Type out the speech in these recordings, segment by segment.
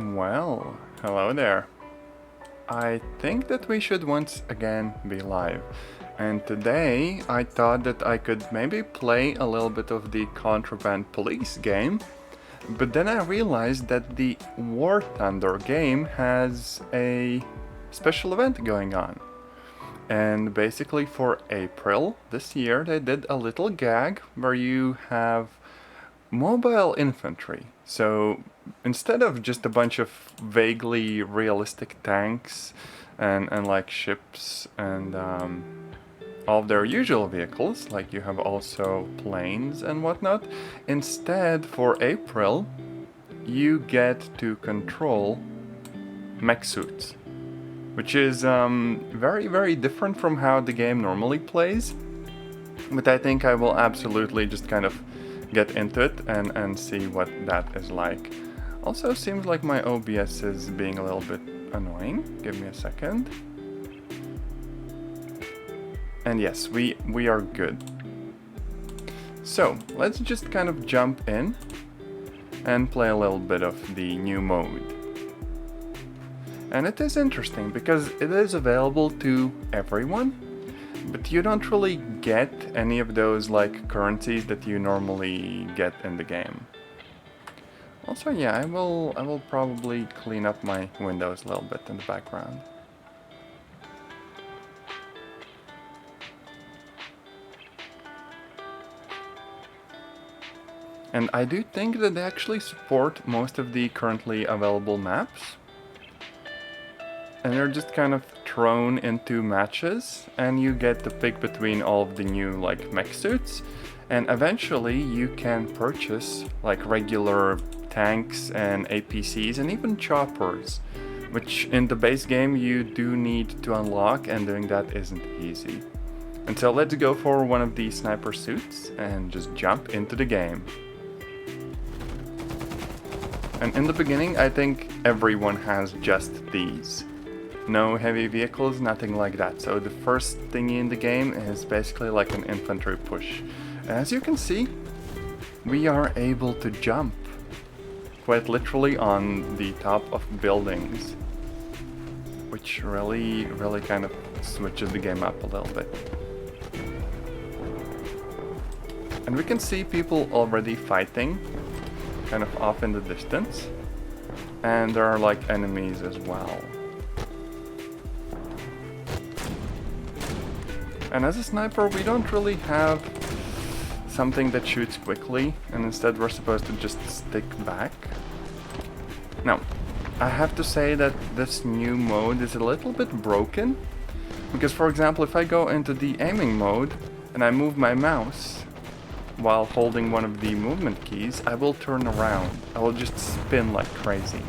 Well, hello there. I think that we should once again be live. And today I thought that I could maybe play a little bit of the Contraband Police game, but then I realized that the War Thunder game has a special event going on. And basically for April this year they did a little gag where you have mobile infantry. So instead of just a bunch of vaguely realistic tanks and like ships and all of their usual vehicles, like you have also planes and whatnot, instead for April you get to control mech suits, which is very different from how the game normally plays. But I think I will absolutely just kind of get into it and see what that is like. Also seems like my OBS is being a little bit annoying. Give me a second. And yes, we are good. So let's just kind of jump in and play a little bit of the new mode. And it is interesting because it is available to everyone, but you don't really get any of those like currencies that you normally get in the game. Also, yeah, I will probably clean up my windows a little bit in the background. And I do think that they actually support most of the currently available maps. And they're just kind of thrown into matches, and you get to pick between all of the new like mech suits, and eventually you can purchase like regular tanks and APCs and even choppers, which in the base game you do need to unlock, and doing that isn't easy. And so let's go for one of these sniper suits and just jump into the game. And in the beginning I think everyone has just these. No heavy vehicles, nothing like that. So the first thingy in the game is basically like an infantry push. As you can see, we are able to jump quite literally on the top of buildings, which really kind of switches the game up a little bit. And we can see people already fighting kind of off in the distance, and there are like enemies as well. And as a sniper, we don't really have something that shoots quickly, and instead we're supposed to just stick back. Now, I have to say that this new mode is a little bit broken, because for example, if I go into the aiming mode and I move my mouse while holding one of the movement keys, I will turn around. I will just spin like crazy.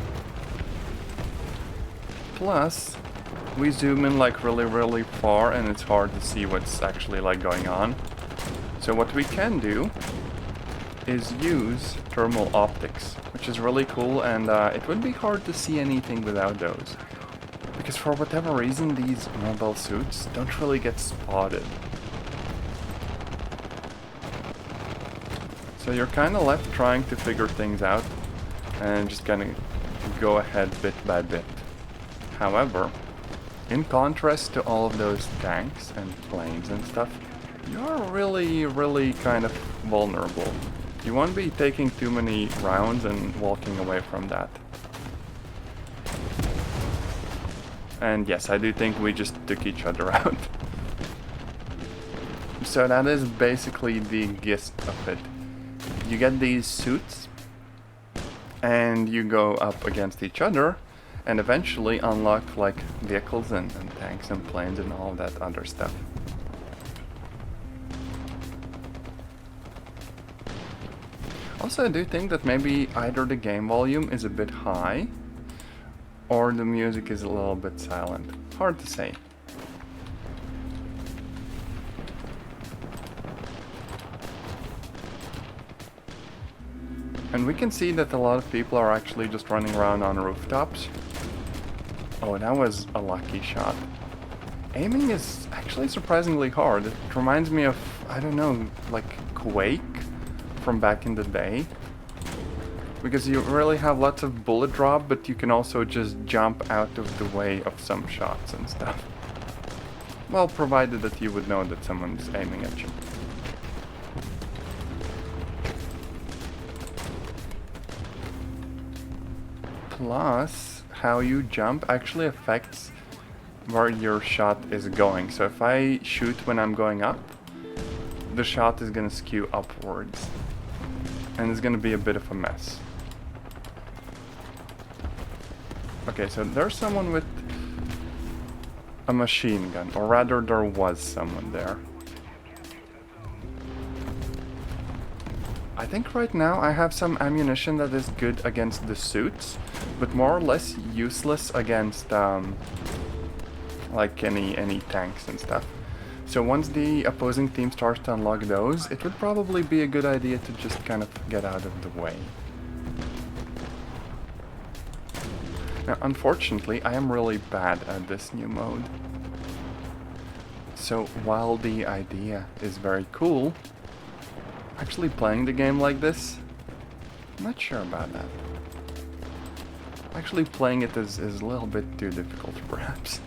Plus, we zoom in like really far, and it's hard to see what's actually like going on. So what we can do is use thermal optics, which is really cool, and it would be hard to see anything without those, because for whatever reason these mobile suits don't really get spotted. So you're kind of left trying to figure things out and just kind of go ahead bit by bit. However, in contrast to all of those tanks and planes and stuff, you're really kind of vulnerable. You won't be taking too many rounds and walking away from that. And yes, I do think we just took each other out. So that is basically the gist of it. You get these suits, and you go up against each other, and eventually unlock like vehicles and tanks and planes and all that other stuff. Also, I do think that maybe either the game volume is a bit high or the music is a little bit silent. Hard to say. And we can see that a lot of people are actually just running around on rooftops. Oh, that was a lucky shot. Aiming is actually surprisingly hard. It reminds me of, I don't know, like Quake from back in the day. because you really have lots of bullet drop, but you can also just jump out of the way of some shots and stuff. Well, provided that you would know that someone's aiming at you. Plus, how you jump actually affects where your shot is going. So if I shoot when I'm going up, the shot is gonna skew upwards. And it's gonna be a bit of a mess. Okay, so there's someone with a machine gun, or rather there was someone there. I think right now I have some ammunition that is good against the suits, but more or less useless against like any tanks and stuff. So once the opposing team starts to unlock those, it would probably be a good idea to just kind of get out of the way. Now, unfortunately, I am really bad at this new mode. So while the idea is very cool, actually playing the game like this, I'm not sure about that. Actually playing it is a little bit too difficult, perhaps.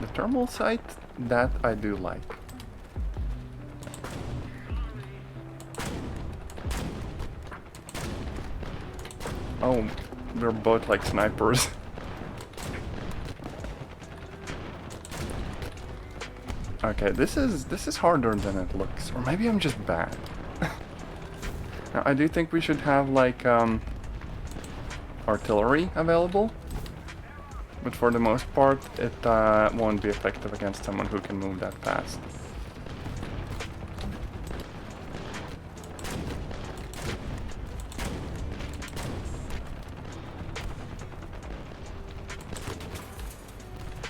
The thermal sight, that I do like. Oh, they're both like snipers. Okay, this is harder than it looks, or maybe I'm just bad. Now, I do think we should have like artillery available, but for the most part, it won't be effective against someone who can move that fast.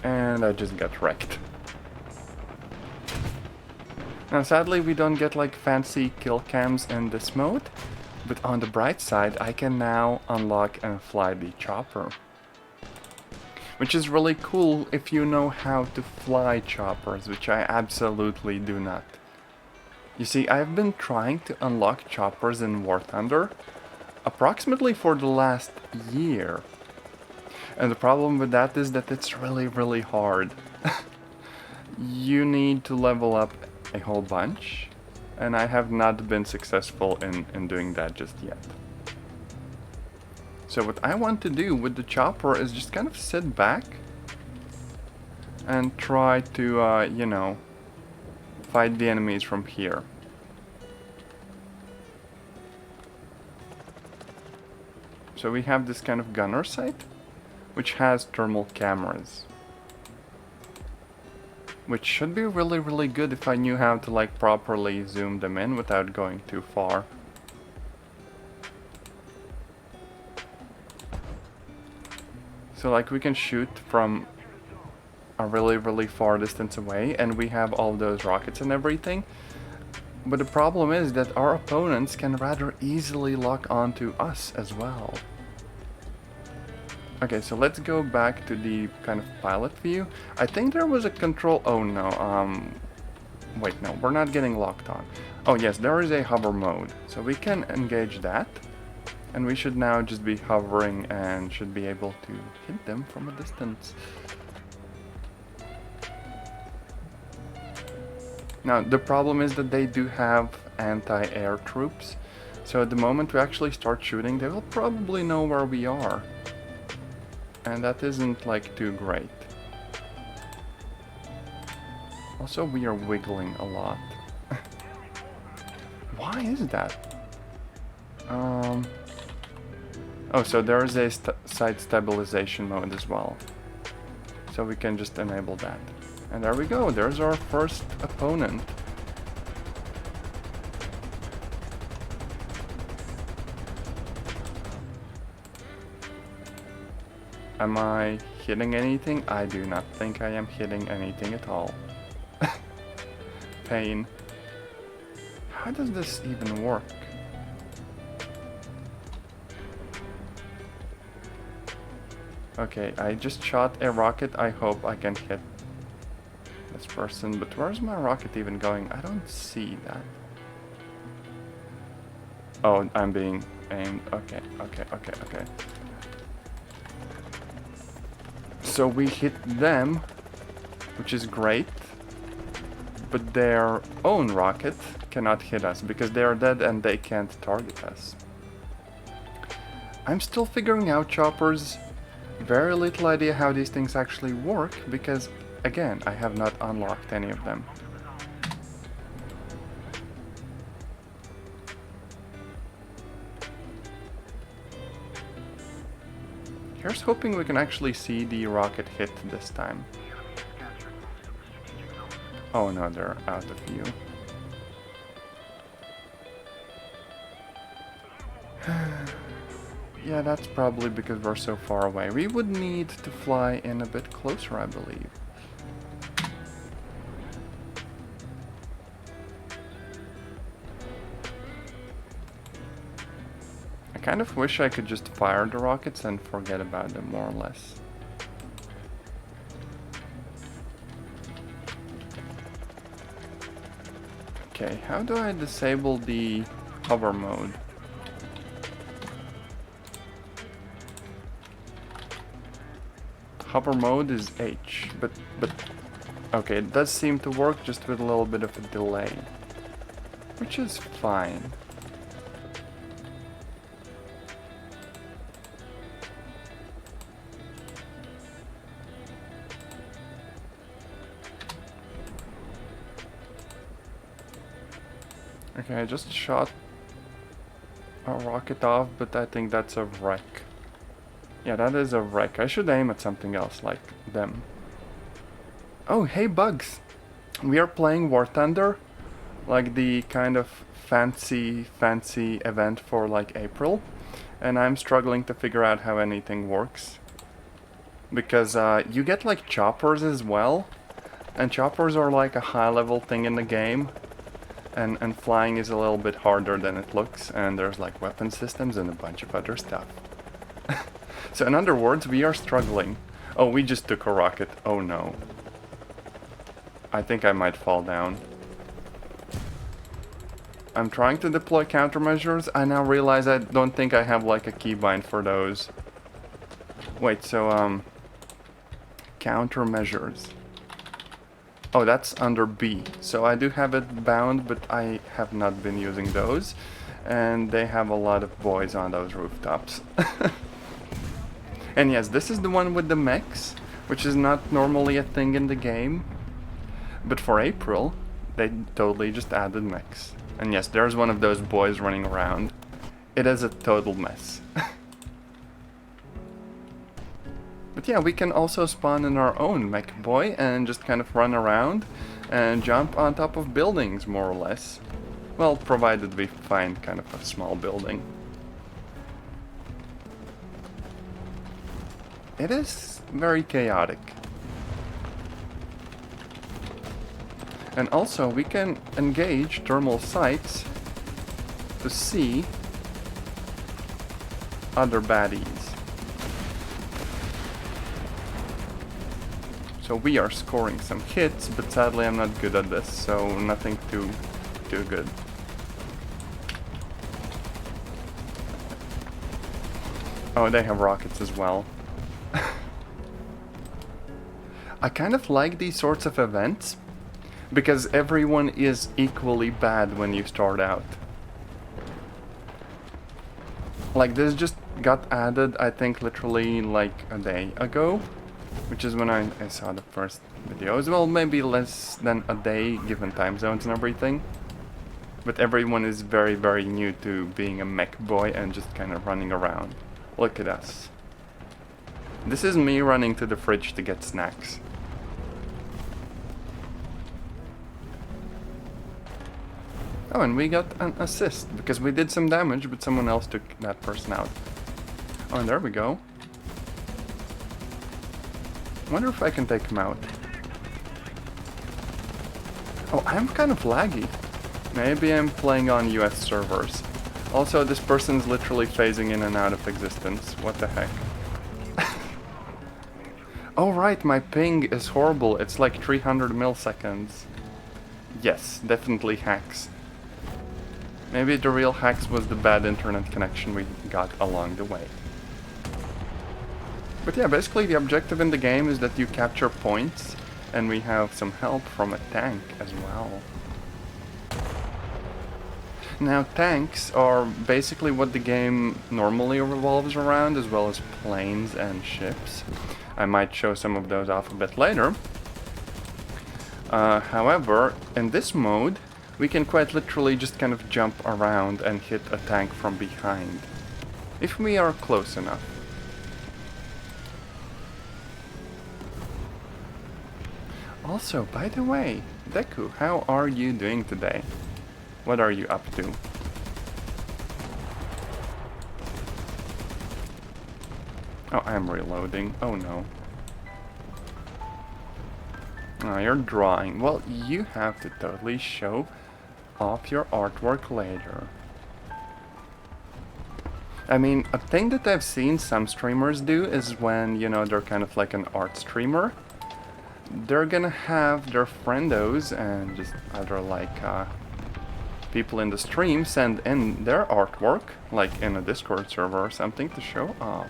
And I just got wrecked. Now sadly we don't get like fancy kill cams in this mode, but on the bright side I can now unlock and fly the chopper. Which is really cool if you know how to fly choppers, which I absolutely do not. You see, I've been trying to unlock choppers in War Thunder approximately for the last year. And the problem with that is that it's really hard. You need to level up a whole bunch, and I have not been successful in doing that just yet. So what I want to do with the chopper is just kind of sit back and try to, you know, fight the enemies from here. So we have this kind of gunner sight, which has thermal cameras. Which should be really good if I knew how to like properly zoom them in without going too far. So like we can shoot from a really far distance away, and we have all those rockets and everything. But the problem is that our opponents can rather easily lock onto us as well. Okay, so let's go back to the kind of pilot view. I think there was a control... Oh no, wait, no, we're not getting locked on. Oh yes, there is a hover mode. So we can engage that. And we should now just be hovering and should be able to hit them from a distance. Now, the problem is that they do have anti-air troops. So at the moment we actually start shooting, they will probably know where we are. And that isn't like too great. Also, we are wiggling a lot. Why is that? Oh, so there is a side stabilization mode as well. So we can just enable that. And there we go, there's our first opponent. Am I hitting anything? I do not think I am hitting anything at all. Pain. How does this even work? Okay, I just shot a rocket. I hope I can hit this person, but where's my rocket even going? I don't see that. Oh, I'm being aimed. Okay, okay, okay, okay. So we hit them, which is great. But their own rocket cannot hit us because they are dead and they can't target us. I'm still figuring out, choppers. Very little idea how these things actually work because, again, I have not unlocked any of them. Here's hoping we can actually see the rocket hit this time. Oh no, they're out of view. Yeah, that's probably because we're so far away. We would need to fly in a bit closer, I believe. I kind of wish I could just fire the rockets and forget about them, more or less. Okay, how do I disable the hover mode? Hover mode is H, but okay, it does seem to work, just with a little bit of a delay, which is fine. Okay, I just shot a rocket off, but I think that's a wreck. Yeah, that is a wreck. I should aim at something else, like them. Oh, hey bugs! We are playing War Thunder, like the kind of fancy event for like April, and I'm struggling to figure out how anything works. Because you get like choppers as well, and choppers are like a high level thing in the game, and flying is a little bit harder than it looks, and there's like weapon systems and a bunch of other stuff. So in other words, we are struggling. Oh, we just took a rocket. Oh no. I think I might fall down. I'm trying to deploy countermeasures. I now realize I don't think I have like a keybind for those. Wait, so countermeasures. Oh, that's under B. So I do have it bound, but I have not been using those. And they have a lot of boys on those rooftops. And yes, this is the one with the mechs, which is not normally a thing in the game. But for April, they totally just added mechs. And yes, there's one of those boys running around. It is a total mess. But yeah, we can also spawn in our own mech boy and just kind of run around and jump on top of buildings, more or less. Well, provided we find kind of a small building. It is very chaotic. And also we can engage thermal sights to see other baddies. So we are scoring some hits, but sadly I'm not good at this, so nothing too good. Oh, they have rockets as well. I kind of like these sorts of events, because everyone is equally bad when you start out. Like, this just got added, I think, literally like a day ago, which is when I saw the first videos. Well, maybe less than a day, given time zones and everything. But everyone is very, very new to being a mech boy and just kind of running around. Look at us. This is me running to the fridge to get snacks. Oh, and we got an assist, because we did some damage, but someone else took that person out. Oh, and there we go. Wonder if I can take him out. Oh, I'm kind of laggy. Maybe I'm playing on US servers. Also, this person's literally phasing in and out of existence. What the heck? Oh right, my ping is horrible. It's like 300 milliseconds. Yes, definitely hacks. Maybe the real hacks was the bad internet connection we got along the way. But yeah, basically the objective in the game is that you capture points, and we have some help from a tank as well. Now, tanks are basically what the game normally revolves around, as well as planes and ships. I might show some of those off a bit later. However, in this mode, we can quite literally just kind of jump around and hit a tank from behind, if we are close enough. Also, by the way, Deku, how are you doing today? What are you up to? Oh, I'm reloading. Oh no. Oh, you're drawing. Well, you have to totally show off your artwork later. I mean, a thing that I've seen some streamers do is when, you know, they're kind of like an art streamer, they're gonna have their friendos and just other like people in the stream send in their artwork, like in a Discord server or something, to show off.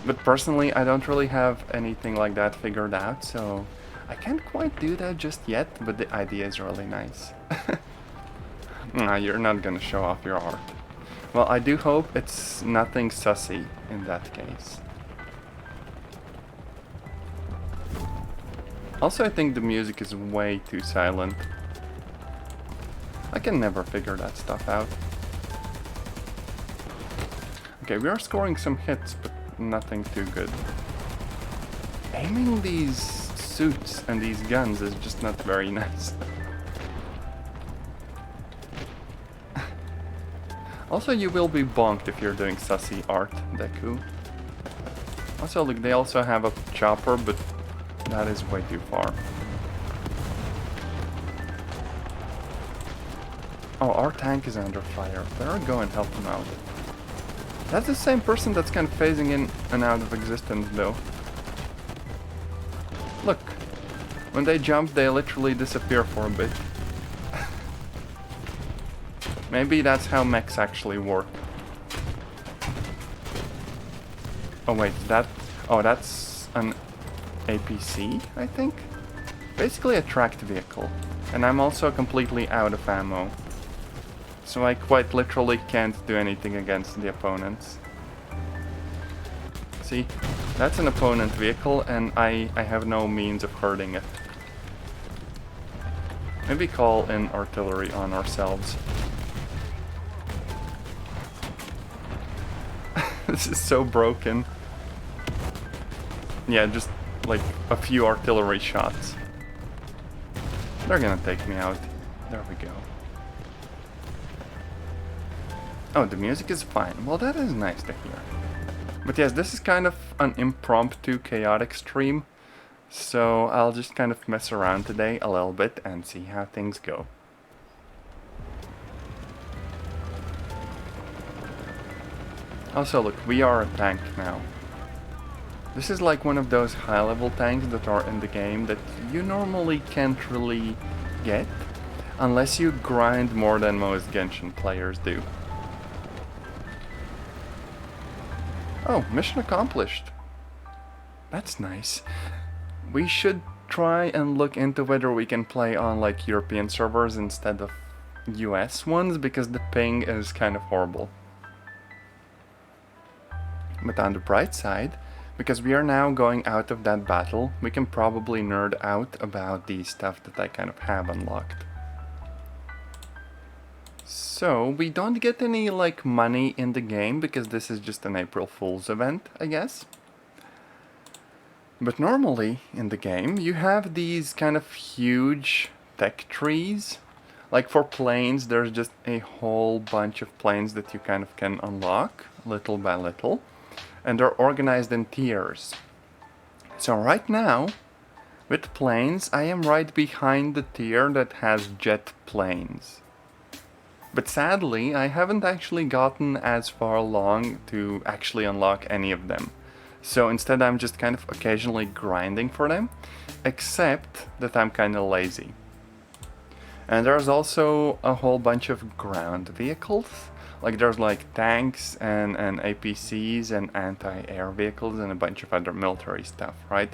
But personally, I don't really have anything like that figured out, so I can't quite do that just yet, but the idea is really nice. Nah, you're not gonna show off your art. Well, I do hope it's nothing sussy in that case. Also, I think the music is way too silent. I can never figure that stuff out. Okay, we are scoring some hits, but nothing too good. Aiming these suits and these guns is just not very nice. Also, you will be bonked if you're doing sussy art, Deku. Also, look, they also have a chopper, but that is way too far. Oh, our tank is under fire. Better go and help him out. That's the same person that's kind of phasing in and out of existence, though. Look, when they jump, they literally disappear for a bit. Maybe that's how mechs actually work. Oh wait, that's an APC, I think? Basically a tracked vehicle. And I'm also completely out of ammo. So I quite literally can't do anything against the opponents. See, that's an opponent vehicle and I have no means of hurting it. Maybe call in artillery on ourselves. This is so broken. Yeah, just like a few artillery shots. They're gonna take me out. There we go. Oh, the music is fine. Well, that is nice to hear. But yes, this is kind of an impromptu, chaotic stream. So I'll just kind of mess around today a little bit and see how things go. Also, look, we are a tank now. This is like one of those high-level tanks that are in the game that you normally can't really get unless you grind more than most Genshin players do. Oh, mission accomplished. That's nice. We should try and look into whether we can play on like European servers instead of US ones, because the ping is kind of horrible. But on the bright side, because we are now going out of that battle, we can probably nerd out about the stuff that I kind of have unlocked. So, we don't get any like money in the game because this is just an April Fool's event, I guess. But normally in the game you have these kind of huge tech trees. Like for planes, there's just a whole bunch of planes that you kind of can unlock little by little. And they're organized in tiers. So right now, with planes, I am right behind the tier that has jet planes. But sadly, I haven't actually gotten as far along to actually unlock any of them. So instead I'm just kind of occasionally grinding for them, except that I'm kind of lazy. And there's also a whole bunch of ground vehicles. Like there's like tanks and APCs and anti-air vehicles and a bunch of other military stuff, right?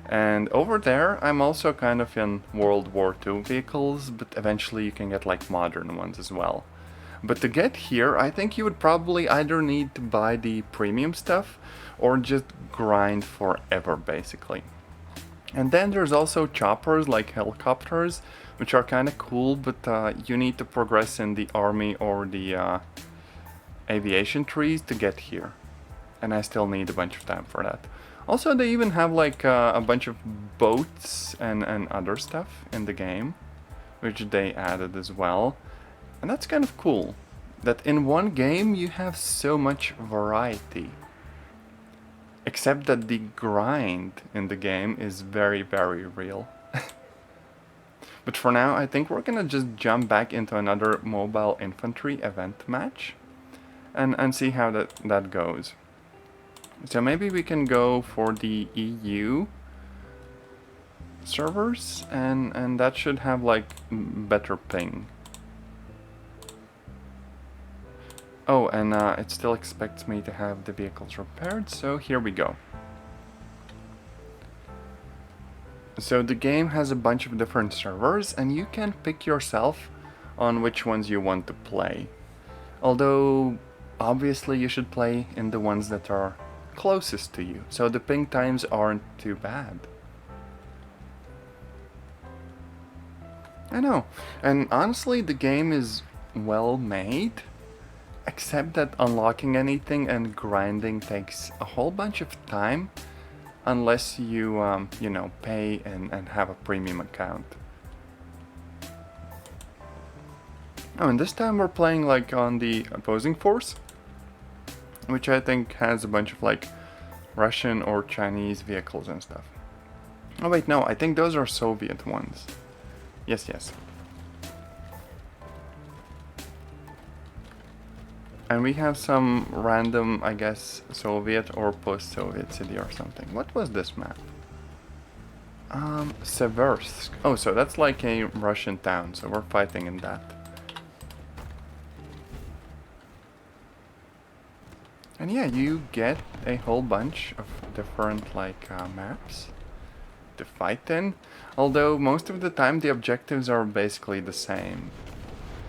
And over there, I'm also kind of in World War II vehicles, but eventually you can get like modern ones as well. But to get here, I think you would probably either need to buy the premium stuff or just grind forever, basically. And then there's also choppers like helicopters, which are kind of cool, but you need to progress in the army or the aviation trees to get here. And I still need a bunch of time for that. Also, they even have like a bunch of boats and other stuff in the game, which they added as well. And that's kind of cool, that in one game you have so much variety. Except that the grind in the game is very, very real. But for now, I think we're gonna just jump back into another mobile infantry event match and see how that goes. So maybe we can go for the EU servers, and that should have like better ping. Oh, and it still expects me to have the vehicles repaired, so here we go. So the game has a bunch of different servers, and you can pick yourself on which ones you want to play. Although, obviously you should play in the ones that are closest to you, so the ping times aren't too bad. I know, and honestly the game is well made. Except that unlocking anything and grinding takes a whole bunch of time unless you, you know, pay and have a premium account. Oh, and this time we're playing like on the opposing force, which I think has a bunch of like Russian or Chinese vehicles and stuff. Oh wait, no, I think those are Soviet ones. Yes, yes. And we have some random, I guess, Soviet or post-Soviet city or something. What was this map? Seversk. Oh, so that's like a Russian town, so we're fighting in that. And yeah, you get a whole bunch of different like maps to fight in. Although most of the time the objectives are basically the same.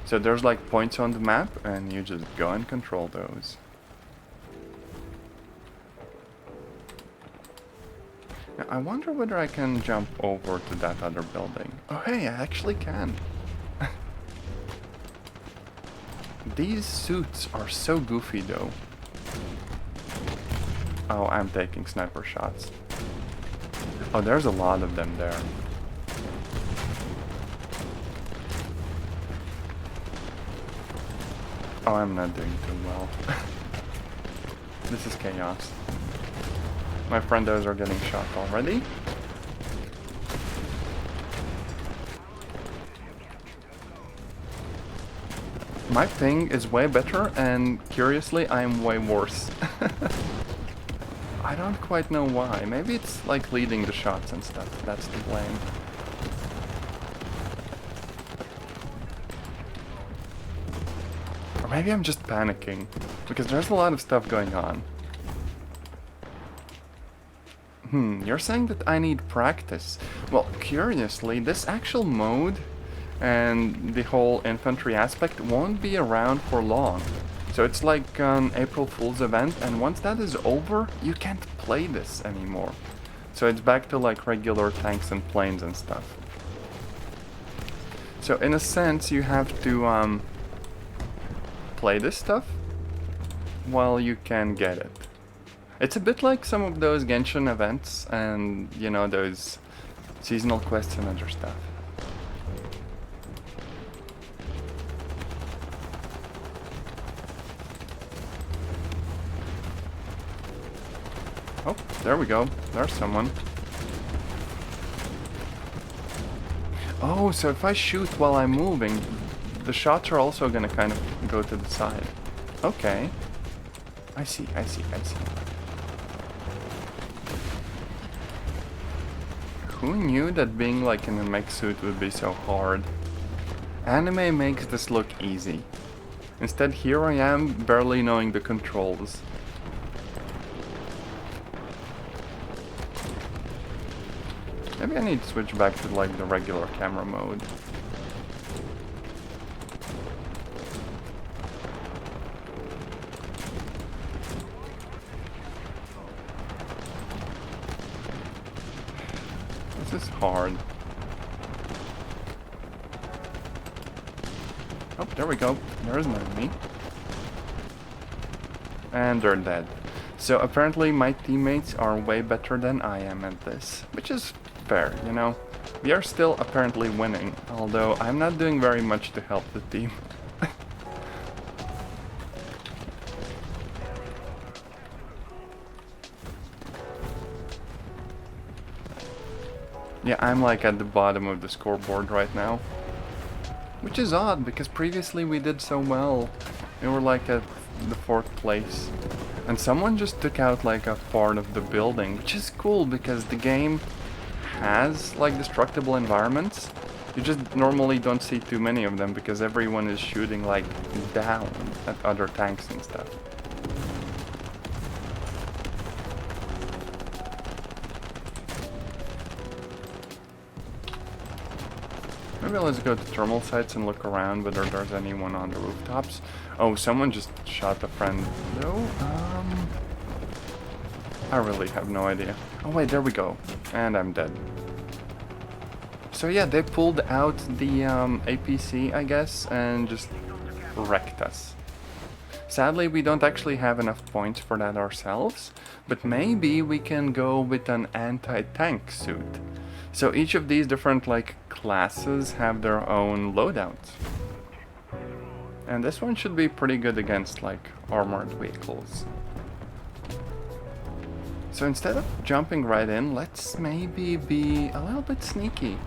So there's like points on the map and you just go and control those. Now, I wonder whether I can jump over to that other building. Oh hey, I actually can. These suits are so goofy though. Oh, I'm taking sniper shots. Oh, there's a lot of them there. Oh, I'm not doing too well. This is chaos. My friendos are getting shot already. My ping is way better, and curiously, I'm way worse. I don't quite know why. Maybe it's like leading the shots and stuff. That's the blame. Or maybe I'm just panicking, because there's a lot of stuff going on. You're saying that I need practice. Well, curiously, this actual mode and the whole infantry aspect won't be around for long. So it's like an April Fool's event, and once that is over, you can't play this anymore. So it's back to like regular tanks and planes and stuff. So in a sense, you have to play this stuff while you can get it. It's a bit like some of those Genshin events and, you know, those seasonal quests and other stuff. Oh, there we go. There's someone. Oh, so if I shoot while I'm moving, the shots are also gonna kind of go to the side. Okay. I see. Who knew that being like in a mech suit would be so hard? Anime makes this look easy. Instead, here I am, barely knowing the controls. Maybe I need to switch back to like the regular camera mode. This is hard. Oh, there we go. There's an enemy. And they're dead. So apparently my teammates are way better than I am at this, which is fair, you know. We are still apparently winning, although I'm not doing very much to help the team. Yeah, I'm like at the bottom of the scoreboard right now. Which is odd, because previously we did so well. We were like at the 4th place. And someone just took out like a part of the building, which is cool because the game has like destructible environments. You just normally don't see too many of them because everyone is shooting like down at other tanks and stuff. Maybe let's go to thermal sites and look around whether there's anyone on the rooftops. Oh, someone just shot a friend though. I really have no idea. Oh wait, there we go. And I'm dead. So yeah, they pulled out the APC, I guess, and just wrecked us. Sadly, we don't actually have enough points for that ourselves, but maybe we can go with an anti-tank suit. So each of these different like classes have their own loadouts. And this one should be pretty good against like armored vehicles. So instead of jumping right in, let's maybe be a little bit sneaky.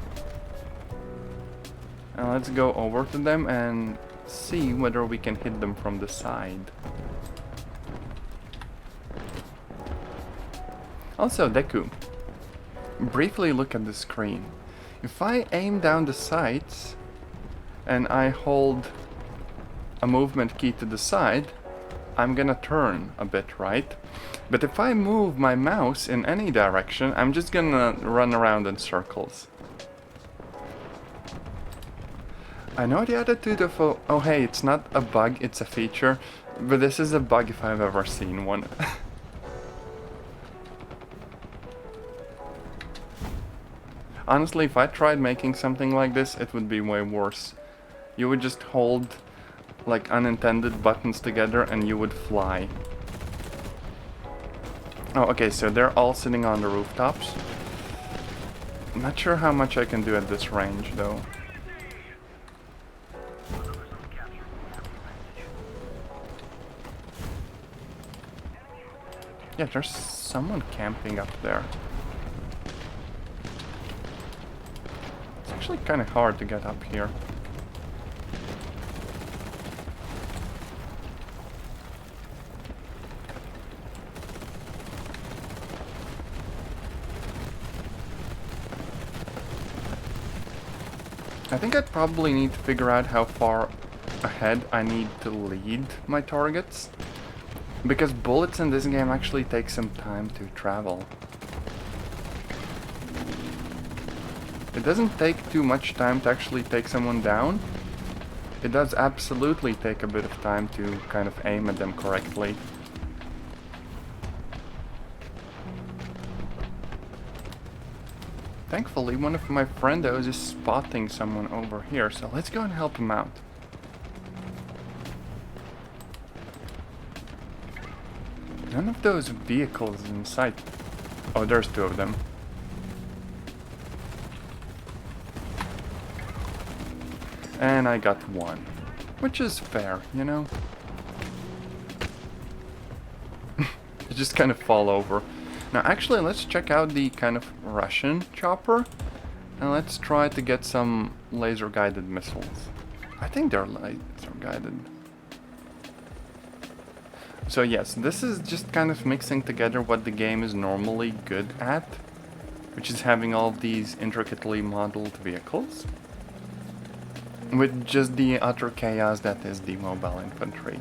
And let's go over to them and see whether we can hit them from the side. Also, Deku, briefly look at the screen. If I aim down the sights and I hold a movement key to the side, I'm gonna turn a bit, right? But if I move my mouse in any direction, I'm just gonna run around in circles. I know the attitude of, oh hey, it's not a bug, it's a feature, but this is a bug if I've ever seen one. Honestly, if I tried making something like this, it would be way worse. You would just hold like unintended buttons together and you would fly. Oh, okay, so they're all sitting on the rooftops. I'm not sure how much I can do at this range, though. Yeah, there's someone camping up there. It's actually kind of hard to get up here. I think I'd probably need to figure out how far ahead I need to lead my targets. Because bullets in this game actually take some time to travel. It doesn't take too much time to actually take someone down. It does absolutely take a bit of time to kind of aim at them correctly. Thankfully, one of my friendos is spotting someone over here, so let's go and help him out. None of those vehicles in sight. Oh, there's two of them. And I got one, which is fair, you know? It just kind of fall over. Now actually, let's check out the kind of Russian chopper. And let's try to get some laser-guided missiles. I think they're laser-guided. So yes, this is just kind of mixing together what the game is normally good at, which is having all these intricately modeled vehicles. with just the utter chaos that is the mobile infantry.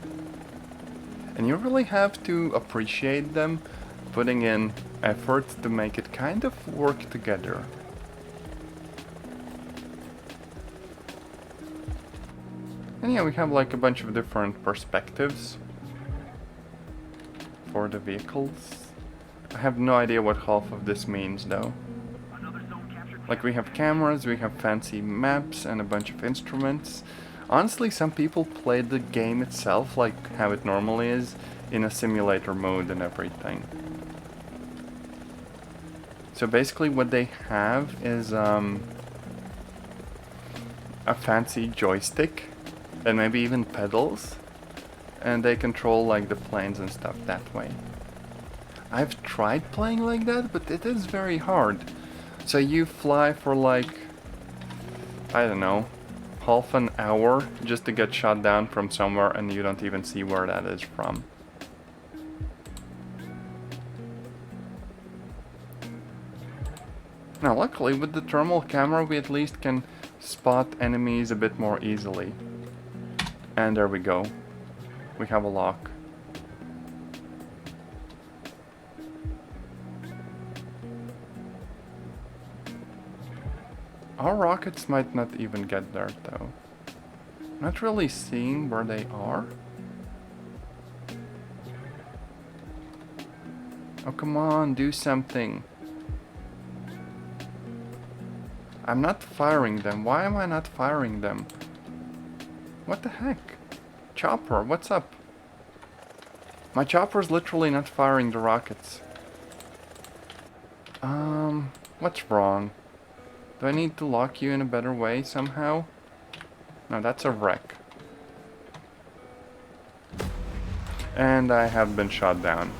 And you really have to appreciate them putting in effort to make it kind of work together. And yeah, we have like a bunch of different perspectives for the vehicles. I have no idea what half of this means though. Like we have cameras, we have fancy maps and a bunch of instruments. Honestly, some people play the game itself like how it normally is, in a simulator mode and everything. So basically what they have is a fancy joystick and maybe even pedals, and they control like the planes and stuff that way. I've tried playing like that, but it is very hard. So you fly for like, I don't know, half an hour just to get shot down from somewhere and you don't even see where that is from. Now luckily with the thermal camera we at least can spot enemies a bit more easily. And there we go. We have a lock. Our rockets might not even get there though. Not really seeing where they are. Oh come on, do something. I'm not firing them. Why am I not firing them? What the heck? Chopper, what's up? My chopper's literally not firing the rockets. What's wrong? Do I need to lock you in a better way somehow? No, that's a wreck. And I have been shot down.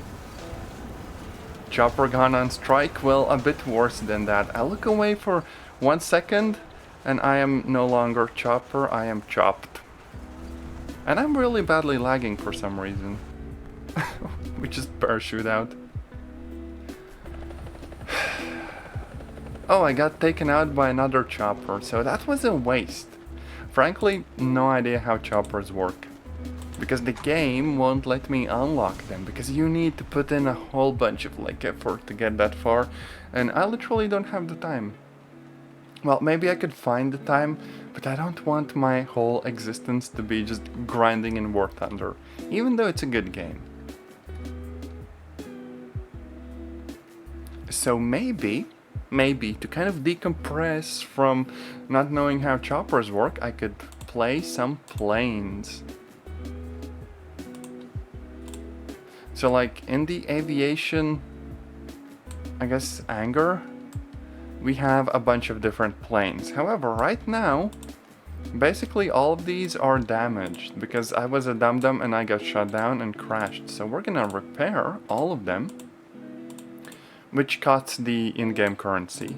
Chopper gone on strike? Well, a bit worse than that. I look away for 1 second and I am no longer chopper, I am chopped. And I'm really badly lagging for some reason. We just parachute out. Oh, I got taken out by another chopper, so that was a waste. Frankly, no idea how choppers work. Because the game won't let me unlock them, because you need to put in a whole bunch of like effort to get that far, and I literally don't have the time. Well, maybe I could find the time, but I don't want my whole existence to be just grinding in War Thunder, even though it's a good game. So maybe to kind of decompress from not knowing how choppers work, I could play some planes. So like in the aviation, I guess, hangar, we have a bunch of different planes. However, right now, basically all of these are damaged because I was a dum-dum and I got shot down and crashed. So we're gonna repair all of them, which cuts the in-game currency.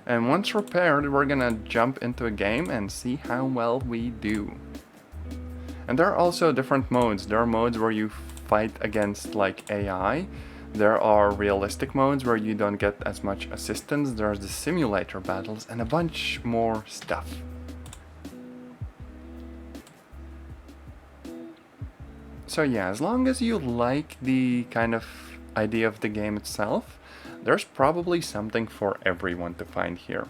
And once repaired, we're gonna jump into a game and see how well we do. And there are also different modes. There are modes where you fight against like AI. There are realistic modes where you don't get as much assistance. There's the simulator battles and a bunch more stuff. So yeah, as long as you like the kind of idea of the game itself, there's probably something for everyone to find here.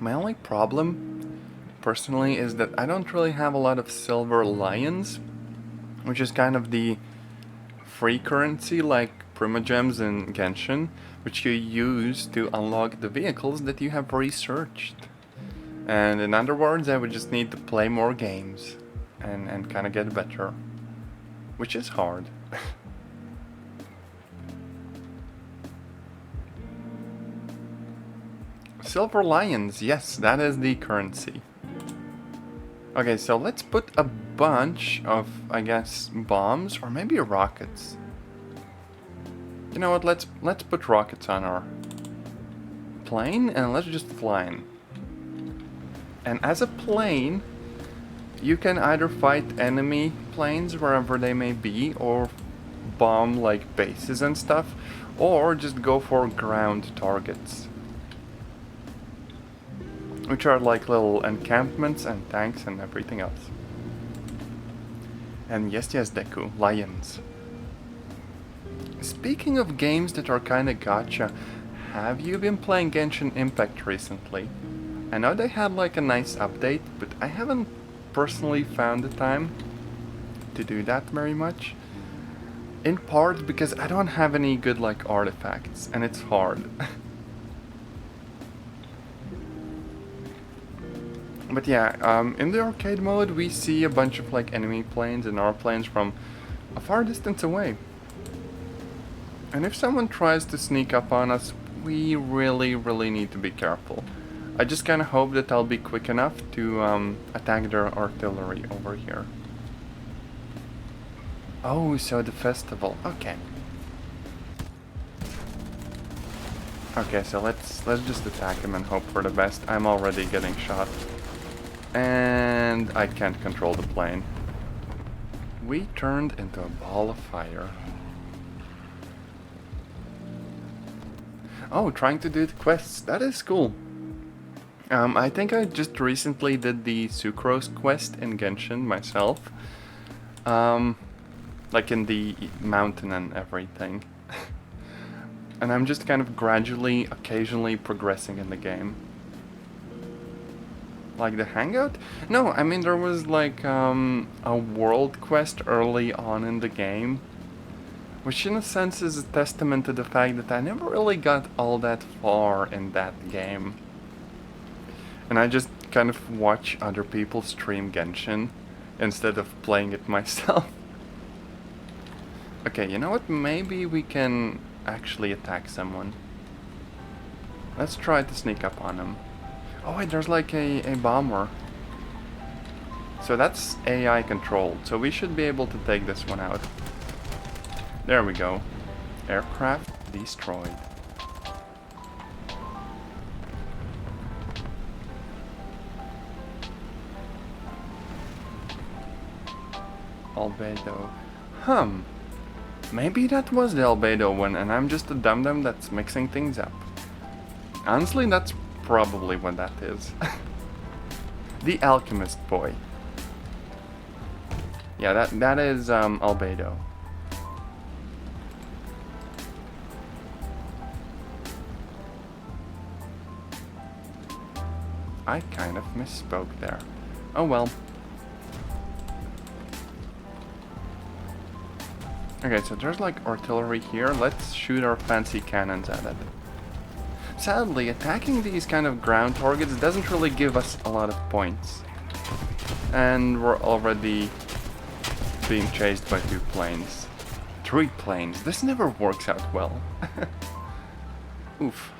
My only problem, personally, is that I don't really have a lot of silver lions, which is kind of the free currency like Primogems in Genshin, which you use to unlock the vehicles that you have researched. And in other words, I would just need to play more games and kind of get better, which is hard. Silver lions, yes, that is the currency. Okay, so let's put a bunch of, I guess, bombs or maybe rockets. You know what, let's put rockets on our plane and let's just fly in. And as a plane, You can either fight enemy planes wherever they may be, or bomb like bases and stuff, or just go for ground targets, which are like little encampments and tanks and everything else. And yes, Deku, lions. Speaking of games that are kinda gacha, have you been playing Genshin Impact recently? I know they had like a nice update, but I haven't personally found the time to do that very much. In part because I don't have any good like artifacts, and it's hard. But yeah, in the arcade mode we see a bunch of like enemy planes and our planes from a far distance away. And if someone tries to sneak up on us, we really need to be careful. I just kinda hope that I'll be quick enough to attack their artillery over here. Oh, so the festival, okay. Okay, so let's just attack him and hope for the best. I'm already getting shot. And I can't control the plane. We turned into a ball of fire. Oh, trying to do the quests, that is cool. I think I just recently did the Sucrose quest in Genshin myself. Like in the mountain and everything. And I'm just kind of gradually, occasionally progressing in the game. Like the hangout? No, I mean there was like a world quest early on in the game, which in a sense is a testament to the fact that I never really got all that far in that game. And I just kind of watch other people stream Genshin instead of playing it myself. Okay, you know what? Maybe we can actually attack someone. Let's try to sneak up on him. Oh wait, there's like a bomber. So that's AI controlled, so we should be able to take this one out. There we go. Aircraft destroyed. Albedo. Maybe that was the albedo one and I'm just a dum-dum that's mixing things up. Honestly, that's probably what that is. The alchemist boy. Yeah, that is albedo. I kind of misspoke there. Oh well. Okay, so there's like artillery here. Let's shoot our fancy cannons at it. Sadly, attacking these kind of ground targets doesn't really give us a lot of points. And we're already being chased by 2 planes. 3 planes. This never works out well. Oof.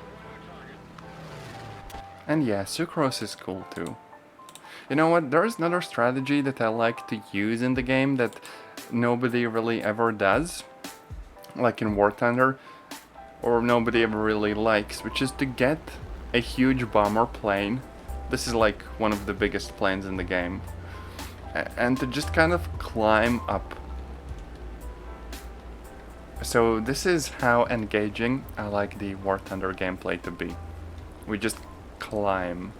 And yeah, Sucrose is cool too. You know what, there's another strategy that I like to use in the game that nobody really ever does, like in War Thunder, or nobody ever really likes, which is to get a huge bomber plane. This is like one of the biggest planes in the game. And to just kind of climb up. So this is how engaging I like the War Thunder gameplay to be. We just climb.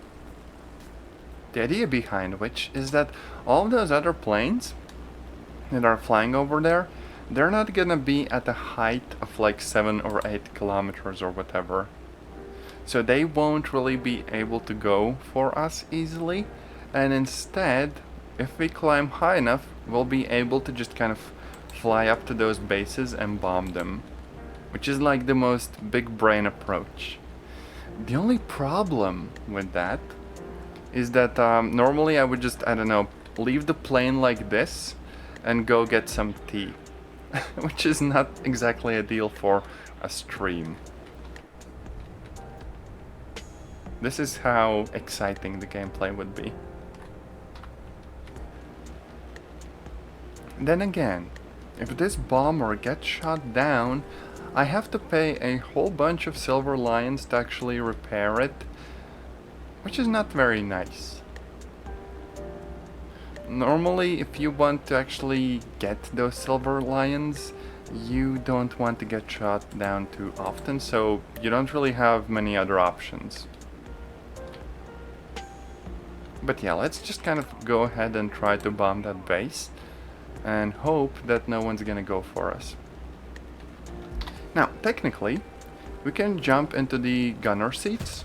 The idea behind which is that all of those other planes that are flying over there, they're not gonna be at a height of like 7 or 8 kilometers or whatever. So they won't really be able to go for us easily, and instead, if we climb high enough, we'll be able to just kind of fly up to those bases and bomb them, which is like the most big brain approach. The only problem with that is that normally I would just, I don't know, leave the plane like this and go get some tea, which is not exactly ideal for a stream. This is how exciting the gameplay would be. Then again, if this bomber gets shot down, I have to pay a whole bunch of silver lions to actually repair it, which is not very nice. Normally, if you want to actually get those silver lions, you don't want to get shot down too often, so you don't really have many other options. But yeah, let's just kind of go ahead and try to bomb that base and hope that no one's gonna go for us. Now, technically, we can jump into the gunner seats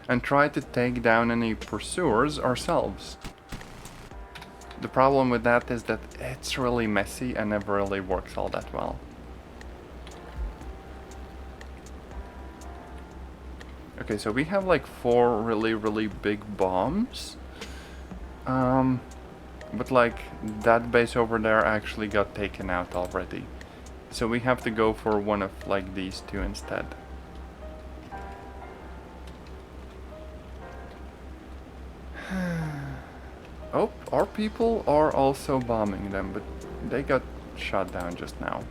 and try to take down any pursuers ourselves. The problem with that is that it's really messy and never really works all that well. Okay, so we have like 4 really big bombs. But like that base over there actually got taken out already. So we have to go for one of like these 2 instead. Oh, our people are also bombing them, but they got shot down just now.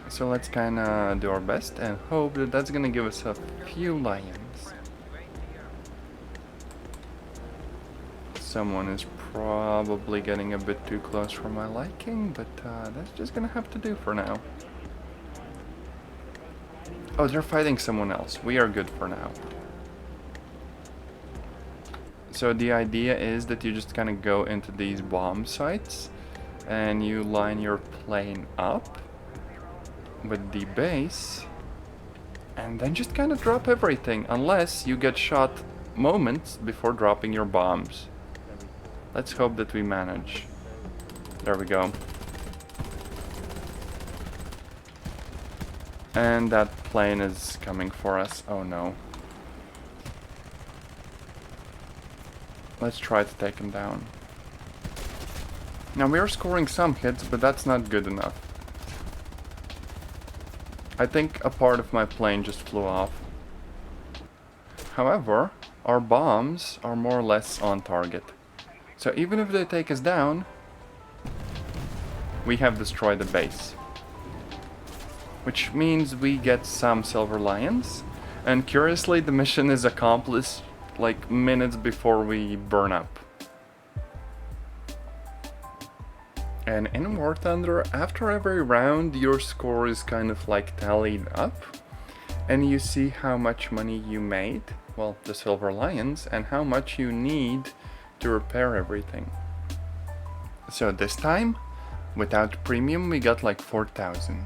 So let's kinda do our best and hope that that's gonna give us a few lions. Someone is probably getting a bit too close for my liking, but that's just gonna have to do for now. Oh, they're fighting someone else. We are good for now. So the idea is that you just kind of go into these bomb sites and you line your plane up with the base and then just kind of drop everything unless you get shot moments before dropping your bombs. Let's hope that we manage. There we go. And that plane is coming for us. Oh no. Let's try to take him down. Now we are scoring some hits, but that's not good enough. I think a part of my plane just flew off. However, our bombs are more or less on target. So even if they take us down, we have destroyed the base. Which means we get some silver lions. And curiously, the mission is accomplished like minutes before we burn up. And in War Thunder, after every round, your score is kind of like tallied up. And you see how much money you made, well, the silver lions, and how much you need to repair everything. So this time, without premium, we got like 4,000.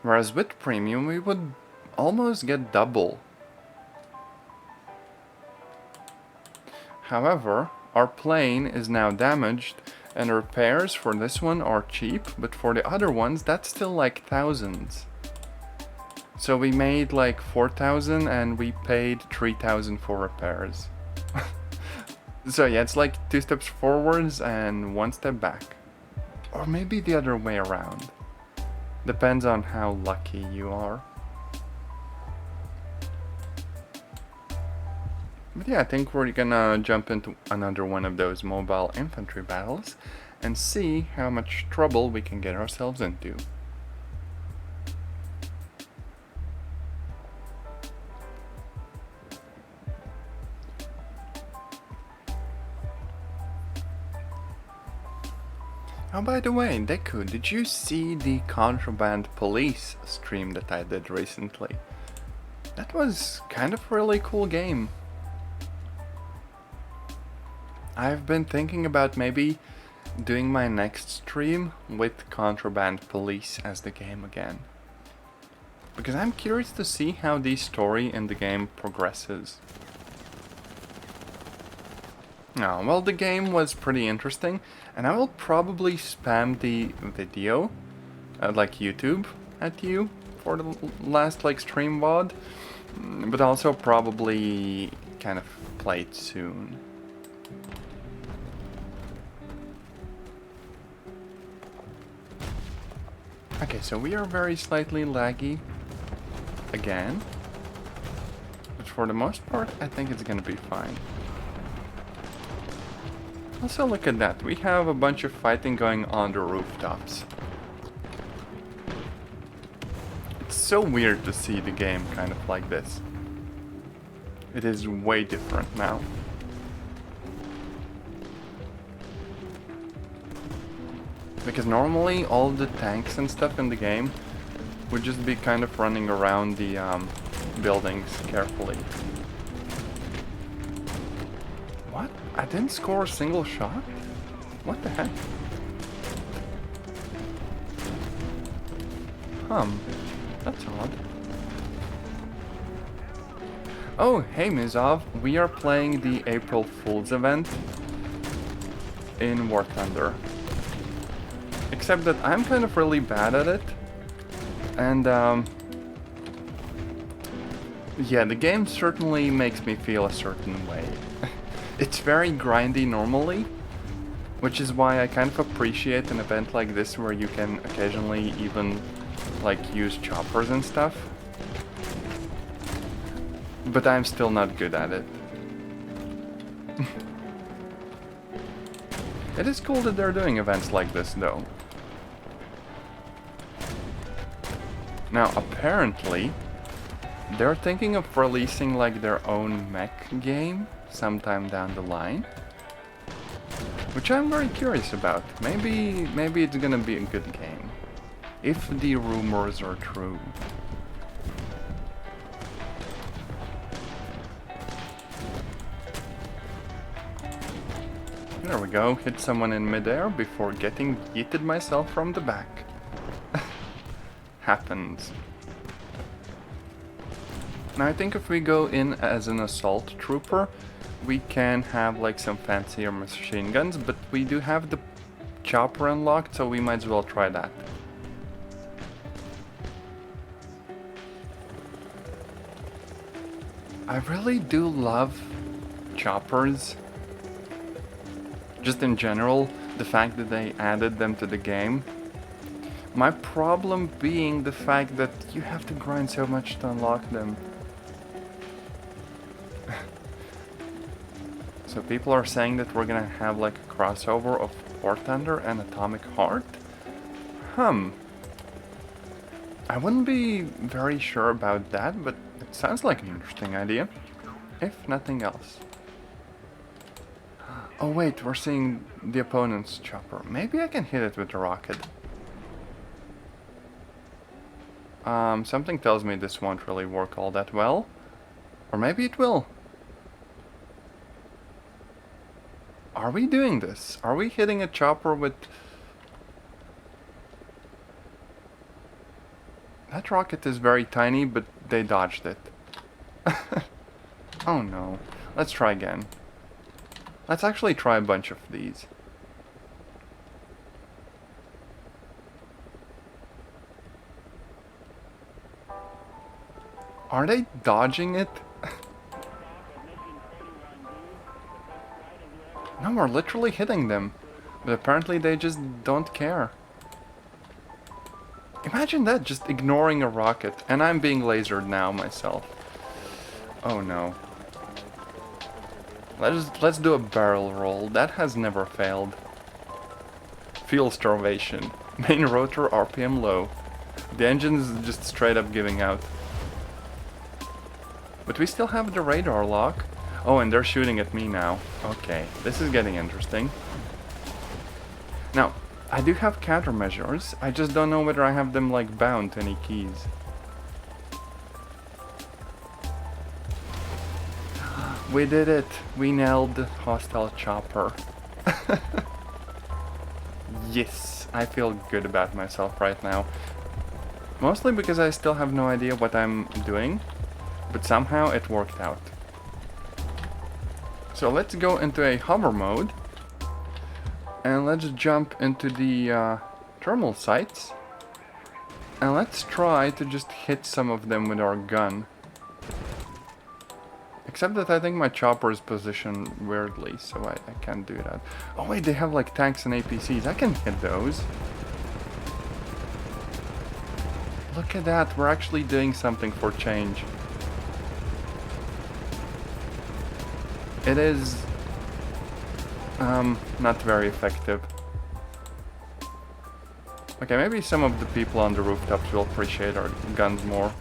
Whereas with premium, we would almost get double. However, our plane is now damaged and repairs for this one are cheap, but for the other ones, that's still like thousands. So we made like 4,000 and we paid 3,000 for repairs. So yeah, it's like 2 steps forwards and 1 step back. Or maybe the other way around. Depends on how lucky you are. But yeah, I think we're gonna jump into another one of those mobile infantry battles and see how much trouble we can get ourselves into. Oh, by the way, Deku, did you see the Contraband Police stream that I did recently? That was kind of a really cool game. I've been thinking about maybe doing my next stream with Contraband Police as the game again. Because I'm curious to see how the story in the game progresses. Oh, well, the game was pretty interesting, and I will probably spam the video, like YouTube, at you for the last like stream VOD, but also probably kind of play it soon. Okay, so we are very slightly laggy again, but for the most part, I think it's gonna be fine. Also, look at that. We have a bunch of fighting going on the rooftops. It's so weird to see the game kind of like this. It is way different now. Because normally all the tanks and stuff in the game would just be kind of running around the buildings carefully. What? I didn't score a single shot? What the heck? That's odd. Oh, hey Mizov, we are playing the April Fool's event in War Thunder. Except that I'm kind of really bad at it. And yeah, the game certainly makes me feel a certain way. It's very grindy normally, which is why I kind of appreciate an event like this where you can occasionally even like use choppers and stuff. But I'm still not good at it. It is cool that they're doing events like this though. Now apparently they're thinking of releasing like their own mech game sometime down the line, which I'm very curious about. Maybe it's gonna be a good game, if the rumors are true. There we go, hit someone in midair before getting yeeted myself from the back. Happens. Now I think if we go in as an assault trooper, we can have like some fancier machine guns, but we do have the chopper unlocked, so we might as well try that. I really do love choppers. Just in general, the fact that they added them to the game. My problem being the fact that you have to grind so much to unlock them. So people are saying that we're gonna have like a crossover of War Thunder and Atomic Heart? I wouldn't be very sure about that, but it sounds like an interesting idea. If nothing else. Oh wait, we're seeing the opponent's chopper. Maybe I can hit it with a rocket. Something tells me this won't really work all that well. Or maybe it will. Are we doing this? Are we hitting a chopper with... That rocket is very tiny, but they dodged it. Oh no. Let's try again. Let's actually try a bunch of these. Are they dodging it? No, we're literally hitting them. But apparently they just don't care. Imagine that, just ignoring a rocket. And I'm being lasered now myself. Oh no. Let's do a barrel roll. That has never failed. Fuel starvation. Main rotor RPM low. The engine's just straight up giving out. But we still have the radar lock. Oh, and they're shooting at me now. Okay, this is getting interesting. Now, I do have countermeasures. I just don't know whether I have them like bound to any keys. We did it! We nailed the hostile chopper. Yes, I feel good about myself right now. Mostly because I still have no idea what I'm doing, but somehow it worked out. So let's go into a hover mode, and let's jump into the terminal sites, and let's try to just hit some of them with our gun. Except that I think my chopper is positioned weirdly, so I can't do that. Oh wait, they have like tanks and APCs. I can hit those. Look at that, we're actually doing something for change. It is not very effective. Okay, maybe some of the people on the rooftops will appreciate our guns more.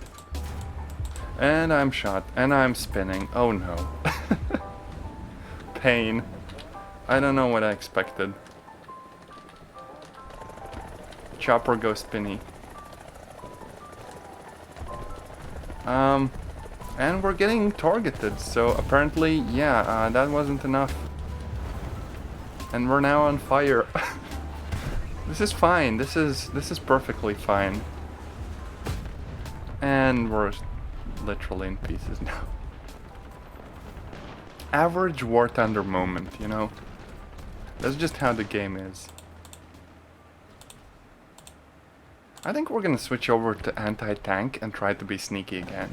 And I'm shot, and I'm spinning. Oh no. Pain. I don't know what I expected. chopper go spinny. And we're getting targeted, so apparently, yeah, that wasn't enough. And we're now on fire. This is fine. This is perfectly fine. And we're literally in pieces now. Average War Thunder moment, you know? That's just how the game is. I think we're gonna switch over to anti-tank and try to be sneaky again.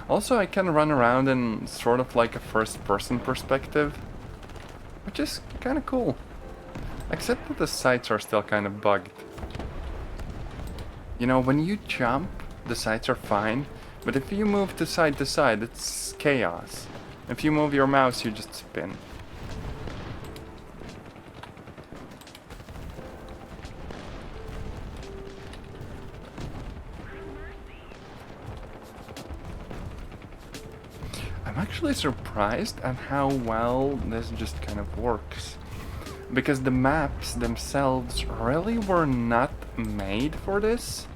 Also, I can run around in sort of like a first-person perspective, which is kind of cool. Except that the sights are still kind of bugged. You know, when you jump, the sights are fine, but if you move to side, it's chaos. If you move your mouse, you just spin. I'm actually surprised at how well this just kind of works. Because the maps themselves really were not made for this.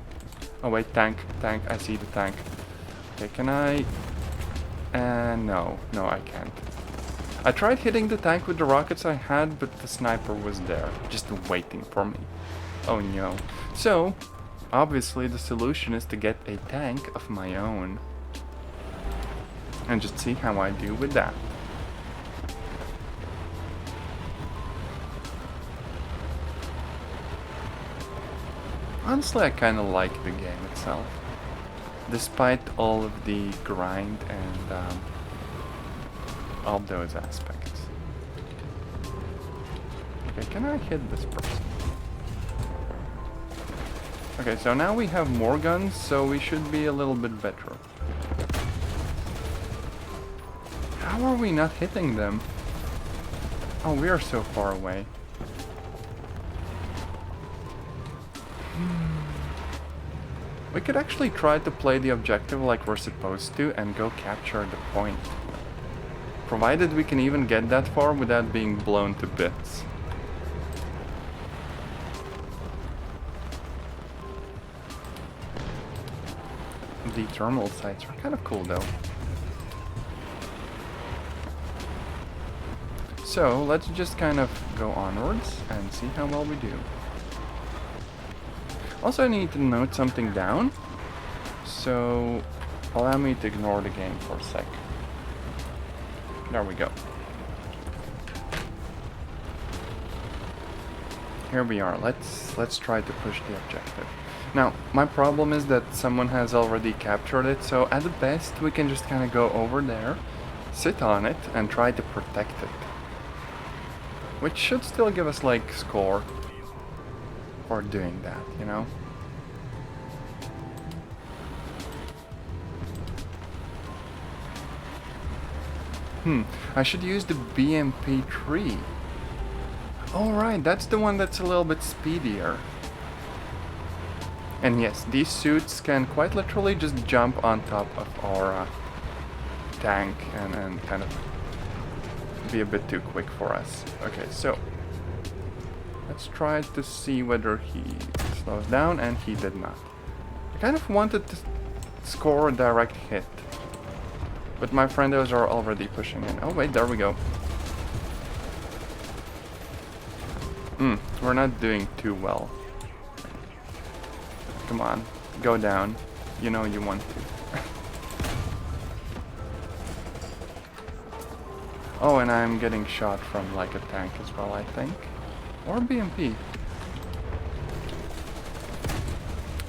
Oh wait, tank, I see the tank. Okay, can I... no, I can't. I tried hitting the tank with the rockets I had, but the sniper was there, just waiting for me. Oh no. So, obviously the solution is to get a tank of my own. And just see how I do with that. Honestly, I kind of like the game itself. Despite all of the grind and all those aspects. Okay, can I hit this person? Okay, so now we have more guns, so we should be a little bit better. How are we not hitting them? Oh, we are so far away. We could actually try to play the objective like we're supposed to and go capture the point. Provided we can even get that far without being blown to bits. The thermal sights are kind of cool though. So let's just kind of go onwards and see how well we do. Also, I need to note something down, so allow me to ignore the game for a sec. There we go. Here we are. Let's try to push the objective. Now, my problem is that someone has already captured it, so at the best we can just kind of go over there, sit on it, and try to protect it. Which should still give us, like, score for doing that, you know? I should use the BMP-3. Oh right, that's the one that's a little bit speedier. And yes, these suits can quite literally just jump on top of our tank and kind of be a bit too quick for us. Okay, so let's try to see whether he slows down, and he did not. I kind of wanted to score a direct hit, but my friendos are already pushing in. Oh wait, there we go. We're not doing too well. Come on, go down. You know you want to. Oh, and I'm getting shot from like a tank as well, I think. Or BMP.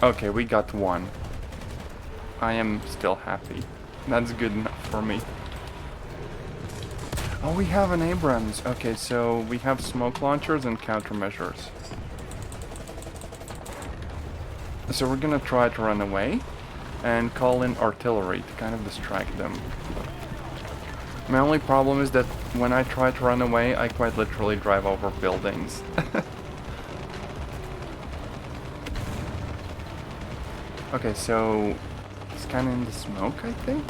Okay, we got one. I am still happy. That's good enough for me. Oh, we have an Abrams. Okay, so we have smoke launchers and countermeasures. So we're gonna try to run away and call in artillery to kind of distract them. My only problem is that when I try to run away, I quite literally drive over buildings. Okay, so it's kind of in the smoke, I think.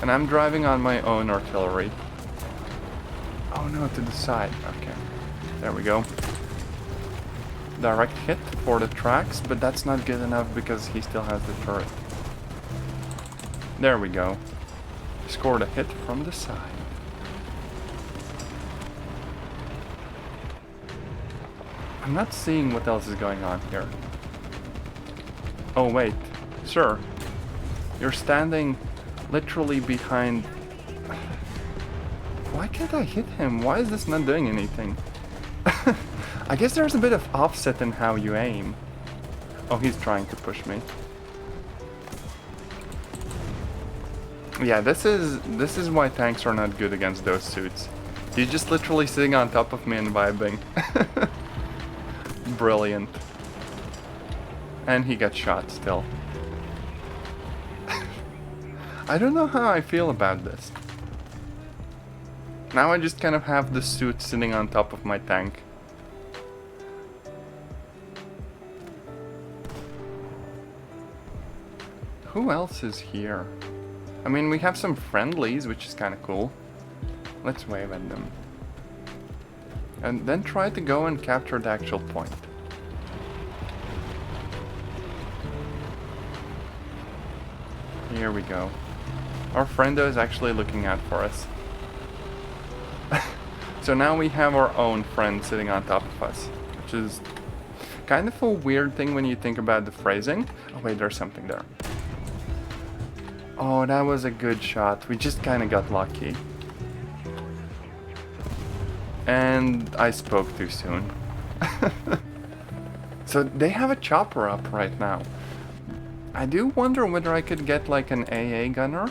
And I'm driving on my own artillery. Oh no, to the side. Okay. There we go. Direct hit for the tracks, but that's not good enough because he still has the turret. There we go. Scored a hit from the side. I'm not seeing what else is going on here. Oh wait, sir. You're standing literally behind... Why can't I hit him? Why is this not doing anything? I guess there's a bit of offset in how you aim. Oh, he's trying to push me. Yeah, this is why tanks are not good against those suits. He's just literally sitting on top of me and vibing. Brilliant. And he got shot still. I don't know how I feel about this. Now I just kind of have the suit sitting on top of my tank. Who else is here? I mean, we have some friendlies, which is kind of cool. Let's wave at them. And then try to go and capture the actual point. Here we go. Our friendo is actually looking out for us. So now we have our own friend sitting on top of us, which is kind of a weird thing when you think about the phrasing. Oh wait, there's something there. Oh, that was a good shot. We just kind of got lucky. And I spoke too soon. So they have a chopper up right now. I do wonder whether I could get like an AA gunner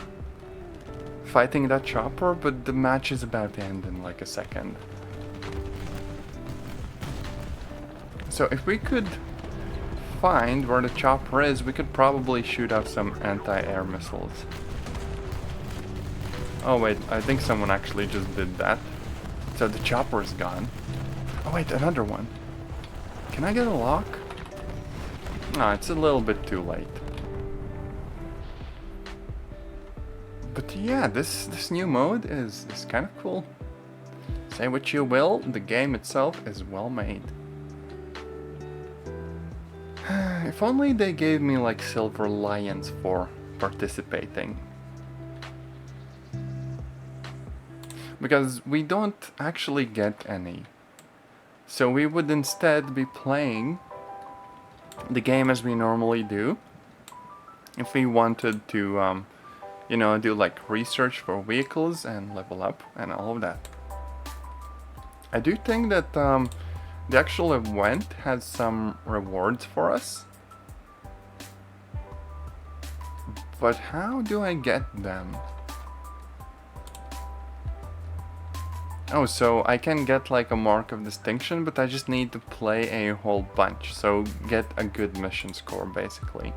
fighting that chopper, but the match is about to end in like a second. So if we could find where the chopper is, we could probably shoot out some anti-air missiles. Oh wait, I think someone actually just did that. So the chopper is gone. Oh wait, another one. Can I get a lock? No, it's a little bit too late. But yeah, this new mode is kind of cool. Say what you will, the game itself is well made. If only they gave me like silver lions for participating. Because we don't actually get any. So we would instead be playing the game as we normally do. If we wanted to, you know, do like research for vehicles and level up and all of that. I do think that the actual event has some rewards for us. But how do I get them? Oh, so I can get like a mark of distinction, but I just need to play a whole bunch. So get a good mission score, basically.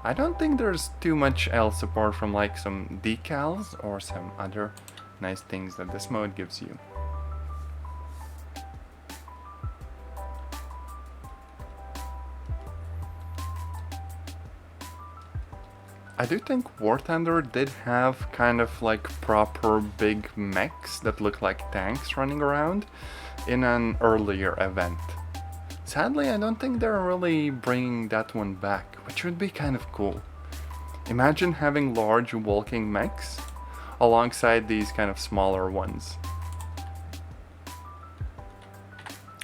I don't think there's too much else apart from like some decals or some other nice things that this mode gives you. I do think War Thunder did have kind of like proper big mechs that look like tanks running around in an earlier event. Sadly, I don't think they're really bringing that one back, which would be kind of cool. Imagine having large walking mechs alongside these kind of smaller ones.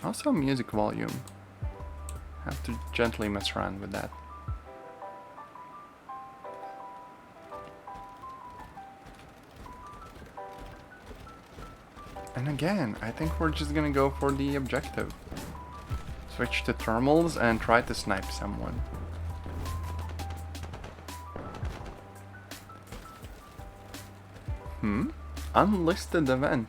Also music volume. Have to gently mess around with that. And again, I think we're just gonna go for the objective. Switch to thermals and try to snipe someone. Unlisted event.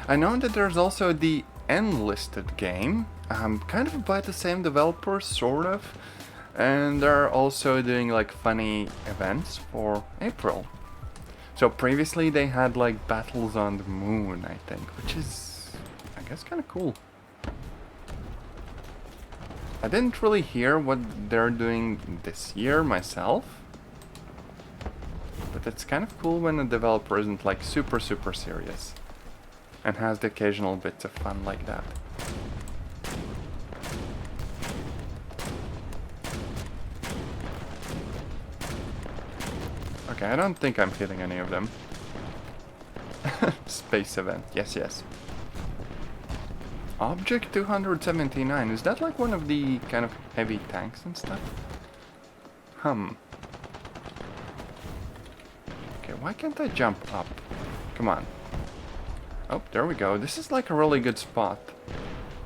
I know that there's also the enlisted game, kind of by the same developer, sort of. And they're also doing like funny events for April. So previously they had like battles on the moon, I think, which is, I guess, kind of cool. I didn't really hear what they're doing this year myself, but it's kind of cool when a developer isn't like super serious. and has the occasional bits of fun like that. Okay, I don't think I'm hitting any of them. Space event, yes, yes. Object 279, is that like one of the kind of heavy tanks and stuff? Okay, why can't I jump up? Come on. Oh, there we go. This is like a really good spot.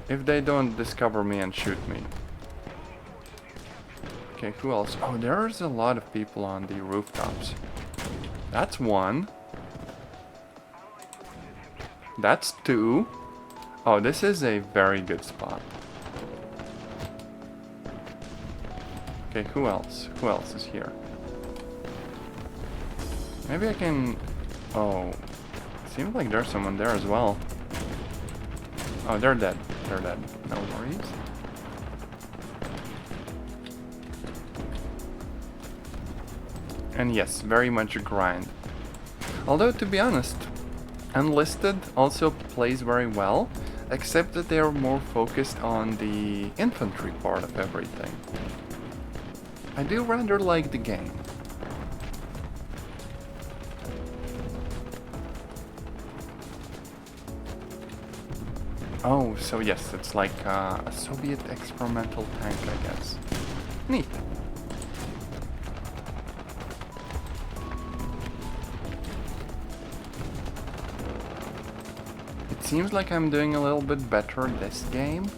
If they don't discover me and shoot me. Okay, who else? Oh, there's a lot of people on the rooftops. That's one. That's two. Oh, this is a very good spot. Okay, who else? Who else is here? Maybe I can... Oh, seems like there's someone there as well. Oh, they're dead. They're dead. No worries. And yes, very much a grind. Although, to be honest, Unlisted also plays very well, except that they're more focused on the infantry part of everything. I do rather like the game. Oh, so yes, it's like a Soviet experimental tank, I guess. Neat. It seems like I'm doing a little bit better this game,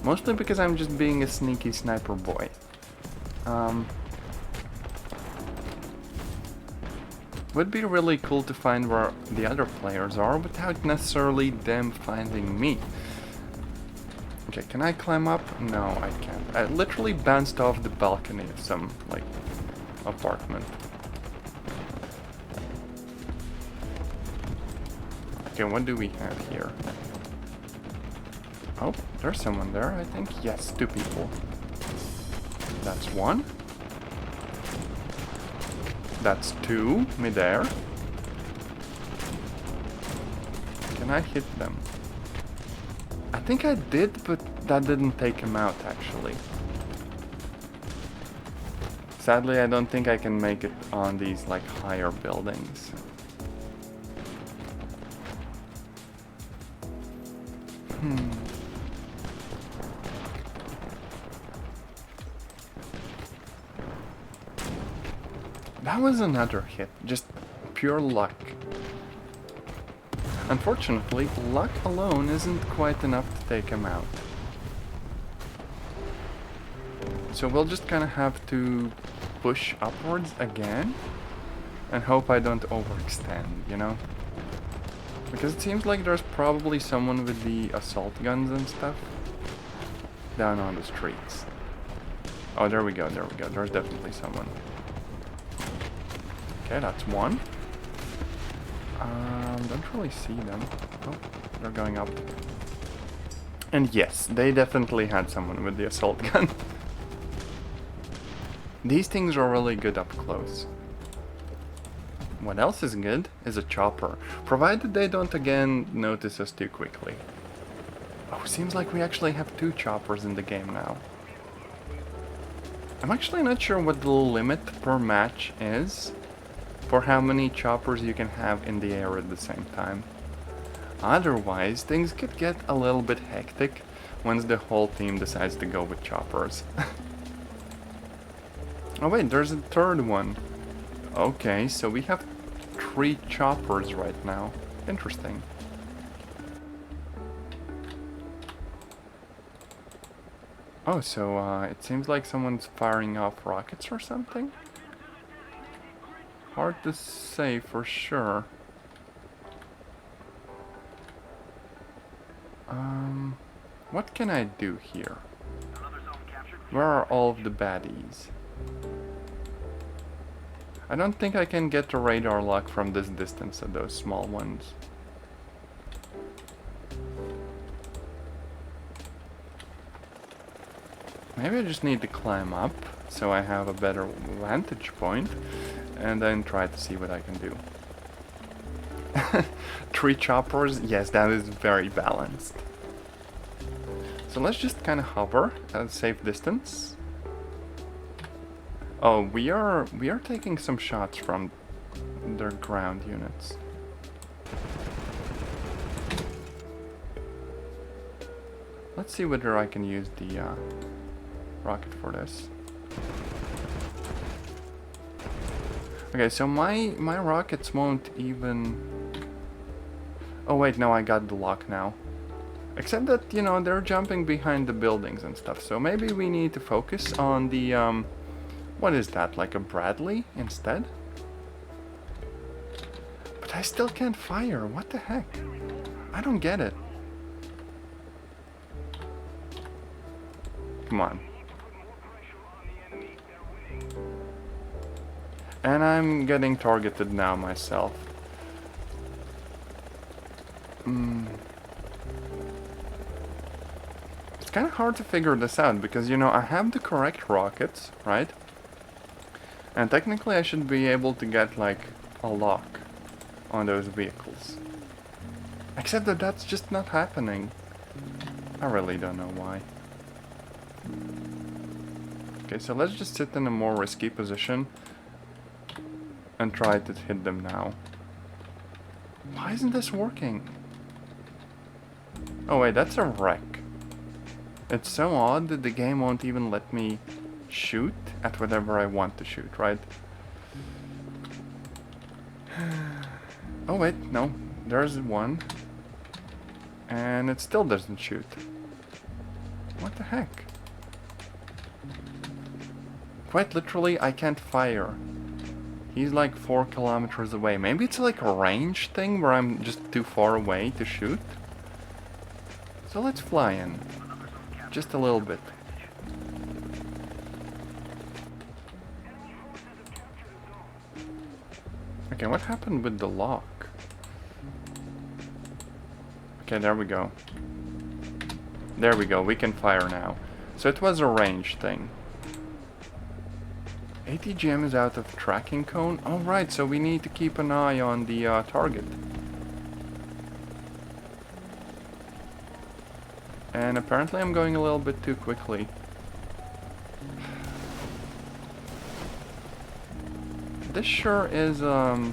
mostly because I'm just being a sneaky sniper boy. Would be really cool to find where the other players are without necessarily them finding me. Okay, can I climb up? No, I can't. I literally bounced off the balcony of some, like, apartment. Okay, what do we have here? Oh, there's someone there, I think. Yes, two people. That's one. That's two, midair. Can I hit them? I think I did, but that didn't take him out, actually. Sadly, I don't think I can make it on these, like, higher buildings. That was another hit, just pure luck. Unfortunately, luck alone isn't quite enough to take him out. So we'll just kind of have to push upwards again and hope I don't overextend, you know? Because it seems like there's probably someone with the assault guns and stuff down on the streets. Oh, there we go, there we go. There's definitely someone. Okay, that's one. Don't really see them. Oh, they're going up. And yes, they definitely had someone with the assault gun. These things are really good up close. What else is good is a chopper, provided they don't again notice us too quickly. Oh, seems like we actually have two choppers in the game now. I'm actually not sure what the limit per match is for how many choppers you can have in the air at the same time. Otherwise, things could get a little bit hectic once the whole team decides to go with choppers. Oh wait, there's a third one. Okay, so we have 3 choppers right now. Interesting. Oh, so it seems like someone's firing off rockets or something? Hard to say for sure. What can I do here? Where are all of the baddies? I don't think I can get the radar lock from this distance at those small ones. Maybe I just need to climb up so I have a better vantage point and then try to see what I can do. 3 choppers, yes, that is very balanced. So let's just kind of hover at a safe distance. Oh, we are taking some shots from their ground units. Let's see whether I can use the rocket for this. Okay, so my rockets won't even... Oh wait, no, I got the lock now. Except that, you know, they're jumping behind the buildings and stuff, so maybe we need to focus on the, what is that, like a Bradley instead? But I still can't fire, what the heck? I don't get it. Come on. And I'm getting targeted now myself. It's kind of hard to figure this out because, you know, I have the correct rockets, right? And technically I should be able to get like a lock on those vehicles. Except that that's just not happening. I really don't know why. Okay, so let's just sit in a more risky position and try to hit them now. Why isn't this working? Oh wait, that's a wreck. It's so odd that the game won't even let me shoot at whatever I want to shoot, right? Oh wait, no. There's one. And it still doesn't shoot. What the heck? Quite literally, I can't fire. He's like 4 kilometers away. Maybe it's like a range thing where I'm just too far away to shoot. So let's fly in. Just a little bit. Okay, what happened with the lock? Okay, there we go. There we go, we can fire now. So it was a range thing. ATGM is out of tracking cone? Alright, so we need to keep an eye on the target. And apparently I'm going a little bit too quickly. This sure is a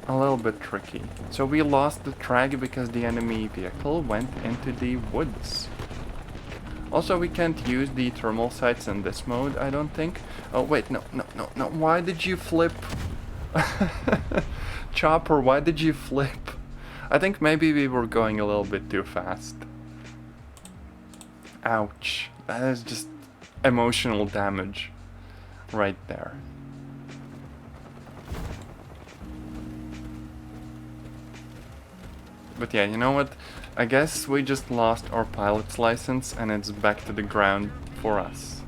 little bit tricky. So we lost the track because the enemy vehicle went into the woods. Also, we can't use the thermal sights in this mode, I don't think. Oh wait, no. Why did you flip? Chopper, why did you flip? I think maybe we were going a little bit too fast. Ouch. That is just emotional damage right there. But yeah, you know what? I guess we just lost our pilot's license and it's back to the ground for us.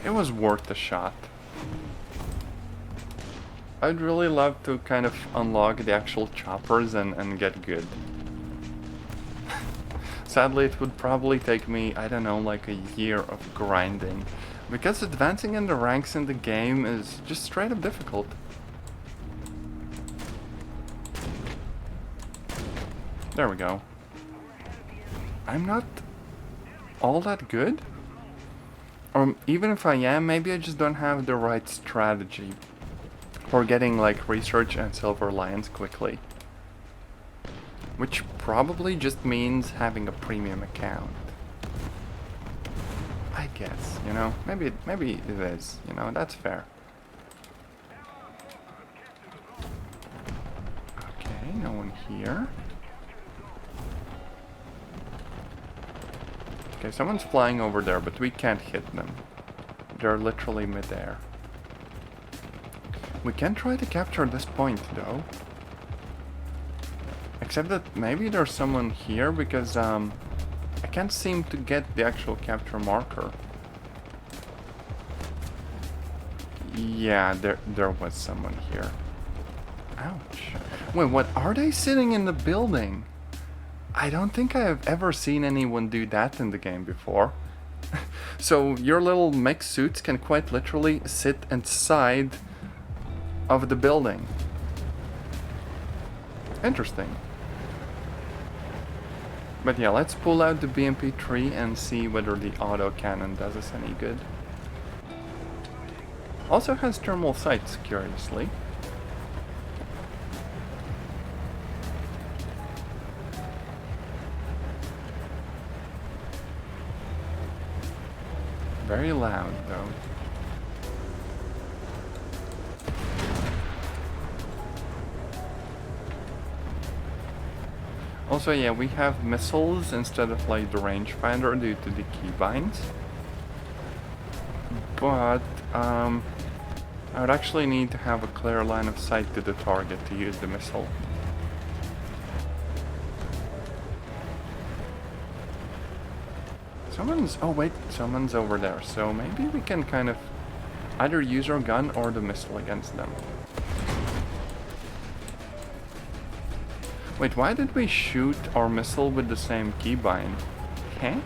It was worth a shot. I'd really love to kind of unlock the actual choppers and get good. Sadly, it would probably take me, I don't know, like a year of grinding. Because advancing in the ranks in the game is just straight up difficult. There we go. I'm not all that good? Or even if I am, maybe I just don't have the right strategy for getting like research and silver lions quickly. Which probably just means having a premium account. I guess, you know, maybe it is, you know, that's fair. Okay, no one here. Okay, someone's flying over there, but we can't hit them. They're literally mid-air. We can try to capture this point, though. Except that maybe there's someone here, because I can't seem to get the actual capture marker. Yeah, there was someone here. Ouch. Wait, what? Are they sitting in the building? I don't think I have ever seen anyone do that in the game before. So your little mech suits can quite literally sit inside of the building. Interesting. But yeah, let's pull out the BMP-3 and see whether the autocannon does us any good. Also has thermal sights, curiously. Very loud, though. Also, yeah, we have missiles instead of like the rangefinder due to the keybinds. But, I would actually need to have a clear line of sight to the target to use the missile. Oh wait, someone's over there, so maybe we can kind of either use our gun or the missile against them. Wait, why did we shoot our missile with the same keybind? Okay.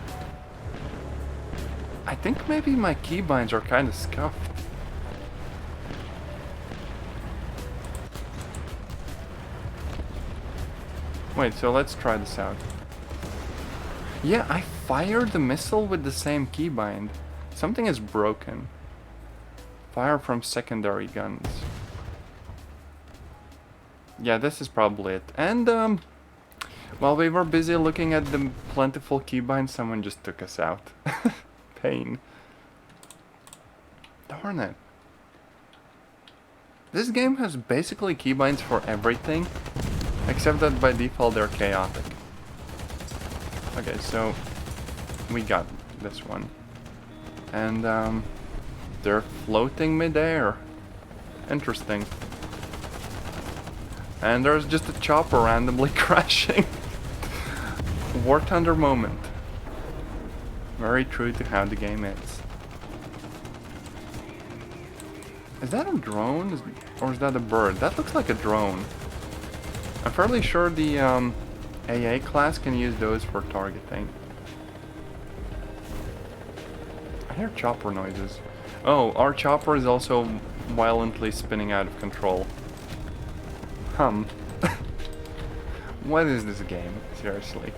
I think maybe my keybinds are kind of scuffed. Wait, so let's try this out. Yeah, I fired the missile with the same keybind. Something is broken. Fire from secondary guns. Yeah, this is probably it. And, while we were busy looking at the plentiful keybinds, someone just took us out. Pain. Darn it. This game has basically keybinds for everything, except that by default they're chaotic. Okay, so we got this one. And, they're floating midair. Interesting. And there's just a chopper randomly crashing. War Thunder moment. Very true to how the game is. Is that a drone? Or is that a bird? That looks like a drone. I'm fairly sure the AA class can use those for targeting. I hear chopper noises. Oh, our chopper is also violently spinning out of control. What is this game? Seriously.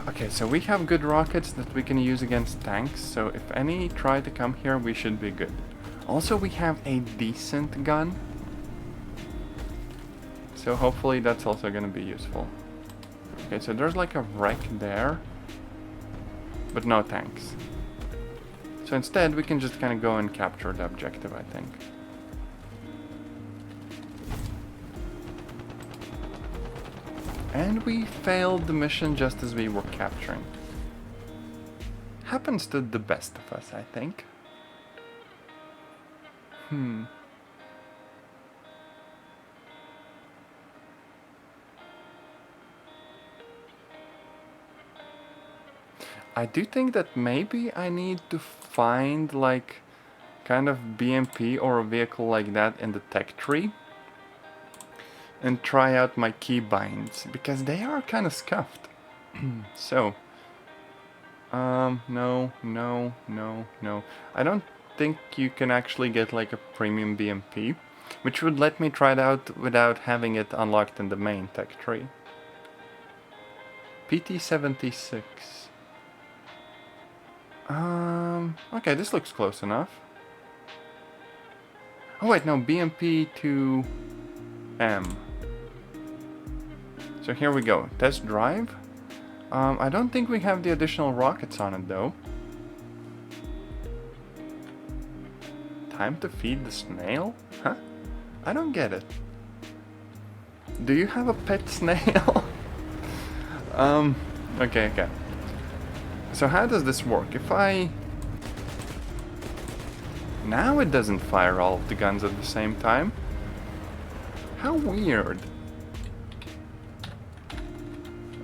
Okay, so we have good rockets that we can use against tanks, so if any try to come here, we should be good. Also, we have a decent gun, so hopefully that's also gonna be useful. Okay, so there's like a wreck there, but no tanks. So instead, we can just kind of go and capture the objective, I think. And we failed the mission just as we were capturing. Happens to the best of us, I think. I do think that maybe I need to find like kind of BMP or a vehicle like that in the tech tree and try out my keybinds because they are kind of scuffed. So, no. I don't think you can actually get like a premium BMP, which would let me try it out without having it unlocked in the main tech tree. PT-76. Okay, this looks close enough. Oh wait, no, BMP to M. So here we go, test drive. I don't think we have the additional rockets on it though. Time to feed the snail? Huh? I don't get it. Do you have a pet snail? Okay. So how does this work? If I... Now it doesn't fire all of the guns at the same time. How weird.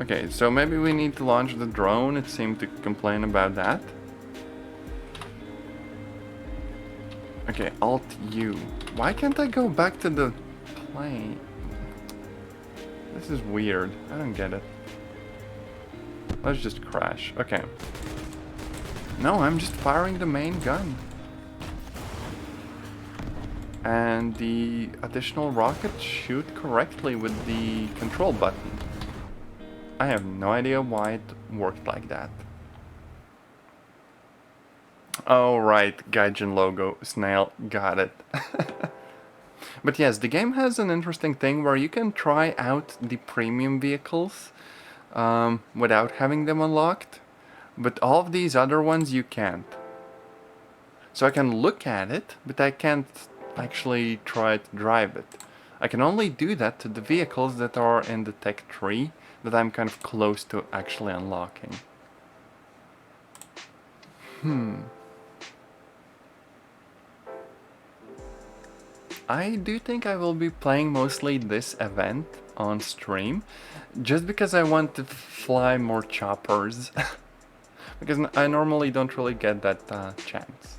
Okay, so maybe we need to launch the drone. It seemed to complain about that. Okay, Alt-U. Why can't I go back to the plane? This is weird. I don't get it. Let's just crash. Okay. No, I'm just firing the main gun. And the additional rockets shoot correctly with the control button. I have no idea why it worked like that. Oh right, Gaijin logo, snail, got it. But yes, the game has an interesting thing where you can try out the premium vehicles without having them unlocked, but all of these other ones you can't. So I can look at it, but I can't actually try to drive it. I can only do that to the vehicles that are in the tech tree that I'm kind of close to actually unlocking. I do think I will be playing mostly this event on stream, just because I want to fly more choppers. Because I normally don't really get that chance.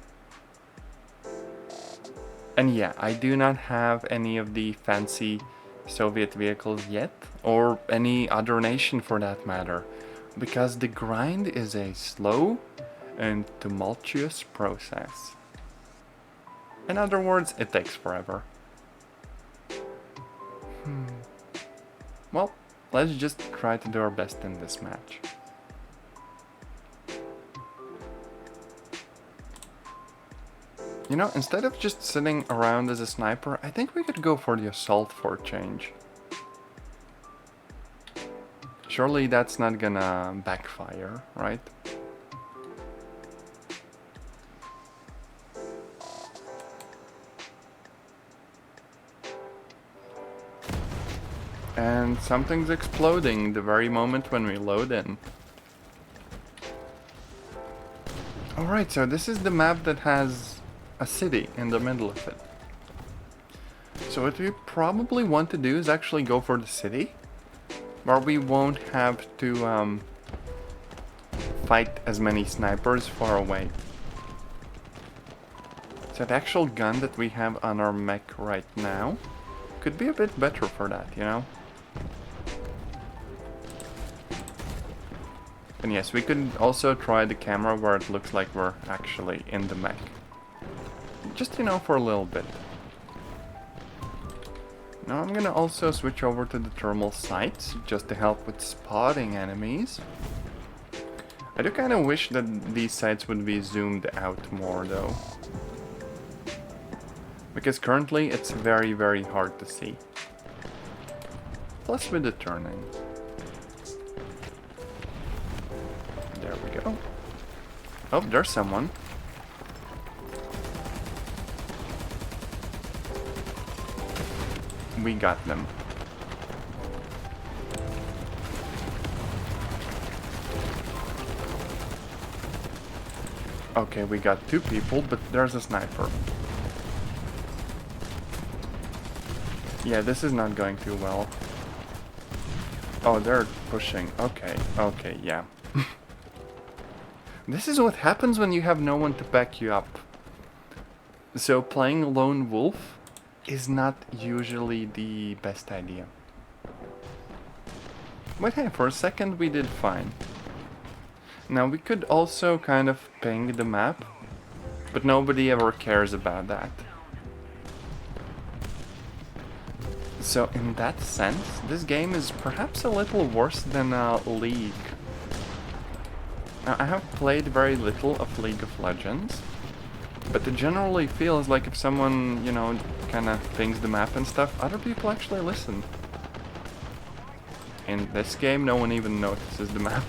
And yeah, I do not have any of the fancy Soviet vehicles yet, or any other nation for that matter, because the grind is a slow and tumultuous process. In other words, it takes forever. Well, let's just try to do our best in this match. You know, instead of just sitting around as a sniper, I think we could go for the assault for a change. Surely that's not gonna backfire, right? And something's exploding the very moment when we load in. Alright, so this is the map that has a city in the middle of it. So what we probably want to do is actually go for the city, where we won't have to fight as many snipers far away. So the actual gun that we have on our mech right now could be a bit better for that, you know? And yes, we could also try the camera where it looks like we're actually in the mech. Just, you know, for a little bit. Now I'm gonna also switch over to the thermal sights, just to help with spotting enemies. I do kind of wish that these sights would be zoomed out more though. Because currently it's very, very hard to see. Plus with the turning. There we go. Oh, there's someone. We got them. Okay, we got two people, but there's a sniper. Yeah, this is not going too well. Oh, they're pushing. Okay, okay, yeah. This is what happens when you have no one to back you up. So playing lone wolf is not usually the best idea. But hey, for a second we did fine. Now we could also kind of ping the map, but nobody ever cares about that. So in that sense, this game is perhaps a little worse than League. Now, I have played very little of League of Legends, but it generally feels like if someone, you know, kind of pings the map and stuff, other people actually listen. In this game, no one even notices the map.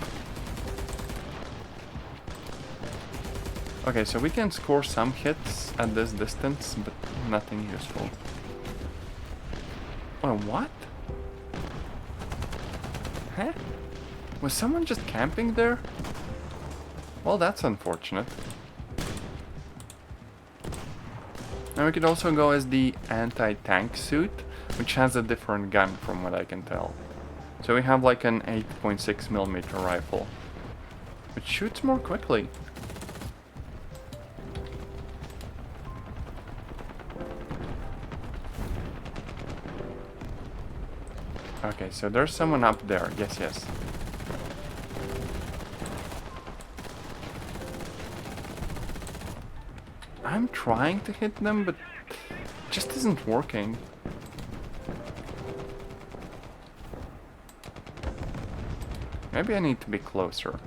Okay, so we can score some hits at this distance, but nothing useful. Oh, what? Huh? Was someone just camping there? Well, that's unfortunate. Now we could also go as the anti-tank suit, which has a different gun from what I can tell. So we have like an 8.6mm rifle, which shoots more quickly. Okay, so there's someone up there. Yes, yes. I'm trying to hit them, but it just isn't working. Maybe I need to be closer.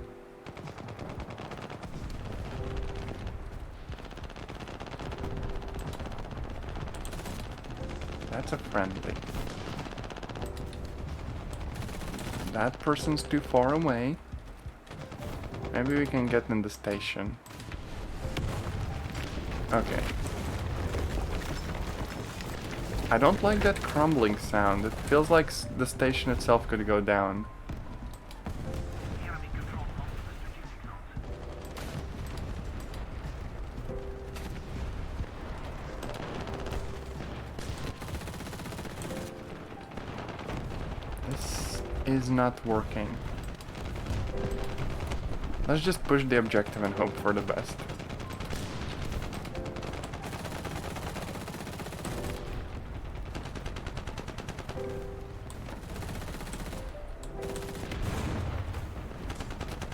That's a friendly. That person's too far away. Maybe we can get in the station. Okay. I don't like that crumbling sound. It feels like the station itself could go down. This is not working. Let's just push the objective and hope for the best.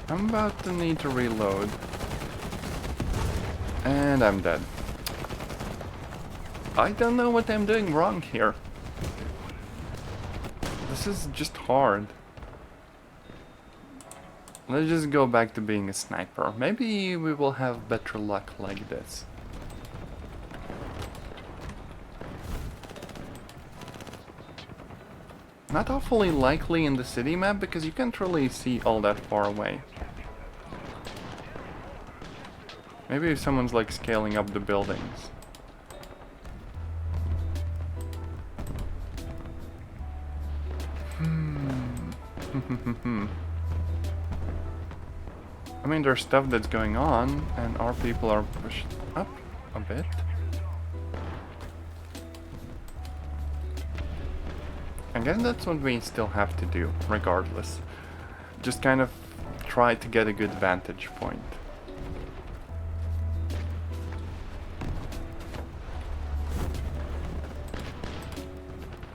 I'm about to need to reload. And I'm dead. I don't know what I'm doing wrong here. This is just hard. Let's just go back to being a sniper. Maybe we will have better luck like this. Not awfully likely in the city map because you can't really see all that far away. Maybe if someone's like scaling up the buildings. I mean, there's stuff that's going on, and our people are pushed up a bit. I guess that's what we still have to do, regardless. Just kind of try to get a good vantage point.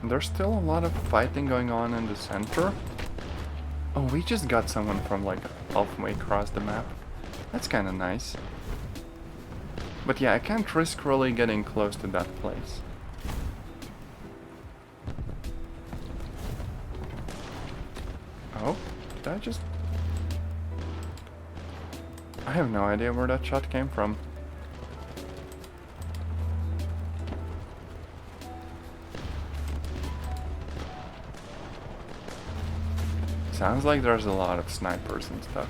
There's still a lot of fighting going on in the center. Oh, we just got someone from like halfway across the map. That's kind of nice. But yeah, I can't risk really getting close to that place. Oh, did I just... I have no idea where that shot came from. Sounds like there's a lot of snipers and stuff.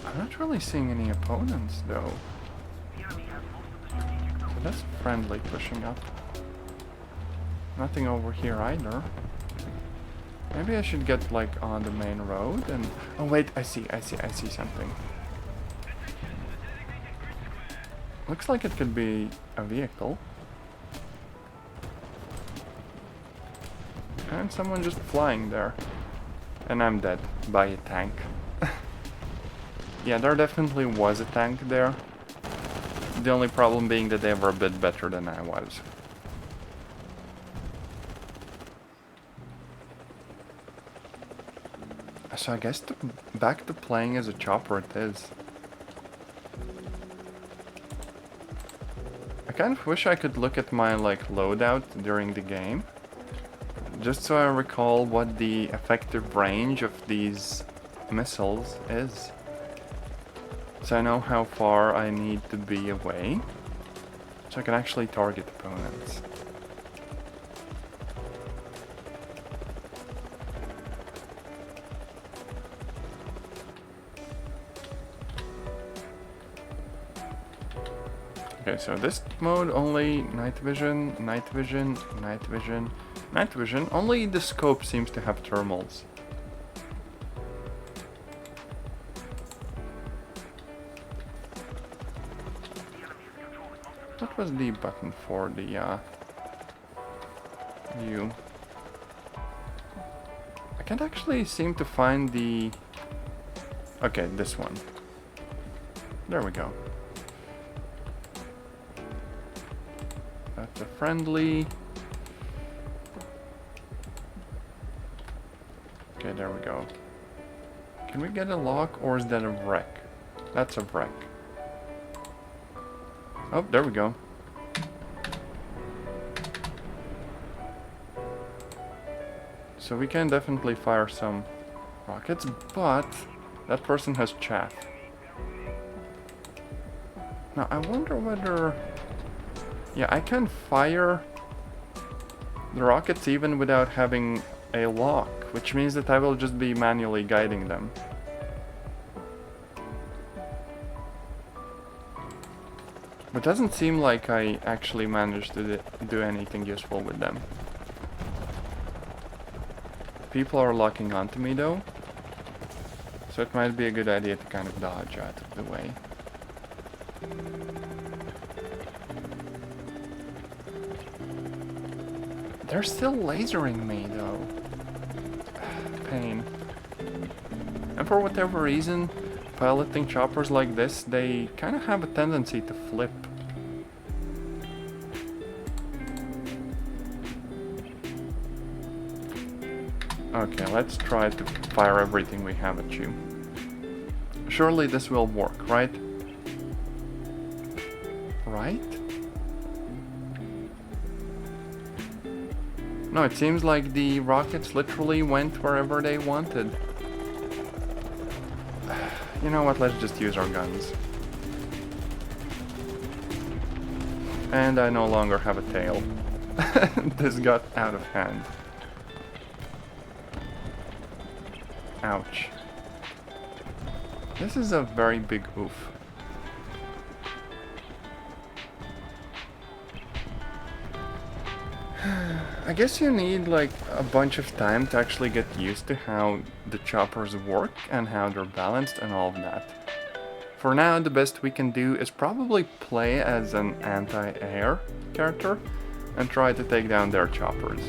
I'm not really seeing any opponents though. So that's friendly pushing up. Nothing over here either. Maybe I should get like on the main road and... Oh wait, I see something. Looks like it could be a vehicle. And someone just flying there. And I'm dead by a tank. Yeah, there definitely was a tank there. The only problem being that they were a bit better than I was. So I guess back to playing as a chopper it is. I kind of wish I could look at my like loadout during the game, just so I recall what the effective range of these missiles is. So I know how far I need to be away, so I can actually target opponents. Okay, so this mode only night vision, night vision, night vision, night vision. Only the scope seems to have thermals. What was the button for the view? I can't actually seem to find the... Okay, this one. There we go. friendly. Okay, there we go. Can we get a lock, or is that a wreck? That's a wreck. Oh, there we go. So we can definitely fire some rockets, but that person has chaff. Now, I wonder whether... Yeah, I can fire the rockets even without having a lock, which means that I will just be manually guiding them. It doesn't seem like I actually managed to do anything useful with them. People are locking onto me though, so it might be a good idea to kind of dodge out of the way. They're still lasering me though. Pain. And for whatever reason, piloting choppers like this, they kind of have a tendency to flip. Okay, let's try to fire everything we have at you. Surely this will work, right? Right? No, it seems like the rockets literally went wherever they wanted. You know what, let's just use our guns. And I no longer have a tail. This got out of hand. Ouch. This is a very big oof. I guess you need like a bunch of time to actually get used to how the choppers work and how they're balanced and all of that. For now, the best we can do is probably play as an anti-air character and try to take down their choppers.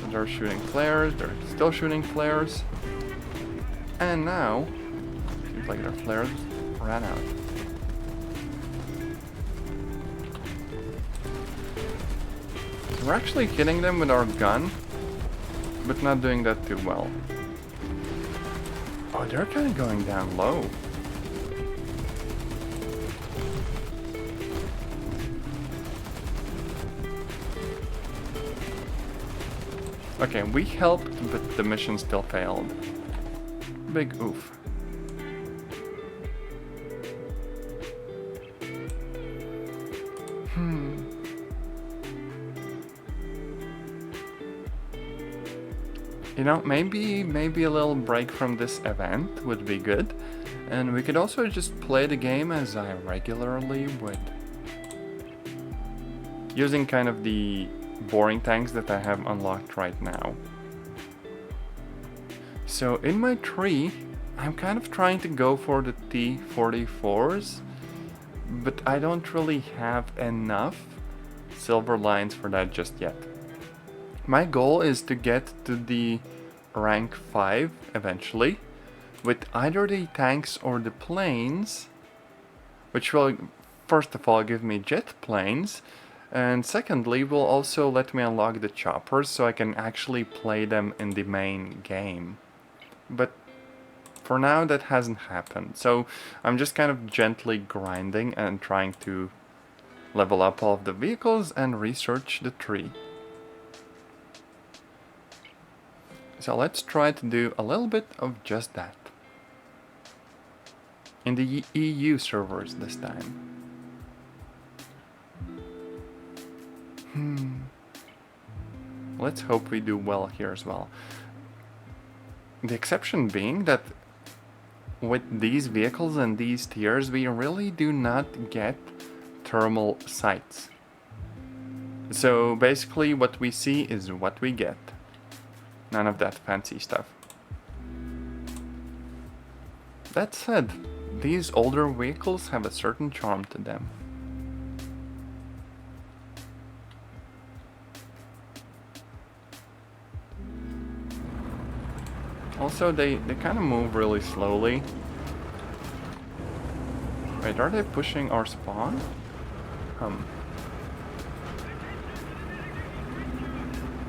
So they're shooting flares, they're still shooting flares, and now, seems like their flares ran out. We're actually hitting them with our gun, but not doing that too well. Oh, they're kind of going down low. Okay, we helped, but the mission still failed. Big oof. You know, maybe a little break from this event would be good, and we could also just play the game as I regularly would. Using kind of the boring tanks that I have unlocked right now. So in my tree, I'm kind of trying to go for the T-44s, but I don't really have enough silver lines for that just yet. My goal is to get to the rank 5 eventually, with either the tanks or the planes, which will first of all give me jet planes, and secondly will also let me unlock the choppers so I can actually play them in the main game. But for now that hasn't happened, so I'm just kind of gently grinding and trying to level up all of the vehicles and research the tree. So let's try to do a little bit of just that. In the EU servers this time. Let's hope we do well here as well. The exception being that with these vehicles and these tiers, we really do not get thermal sights. So basically what we see is what we get. None of that fancy stuff. That said, these older vehicles have a certain charm to them. Also, they kind of move really slowly. Wait, are they pushing our spawn?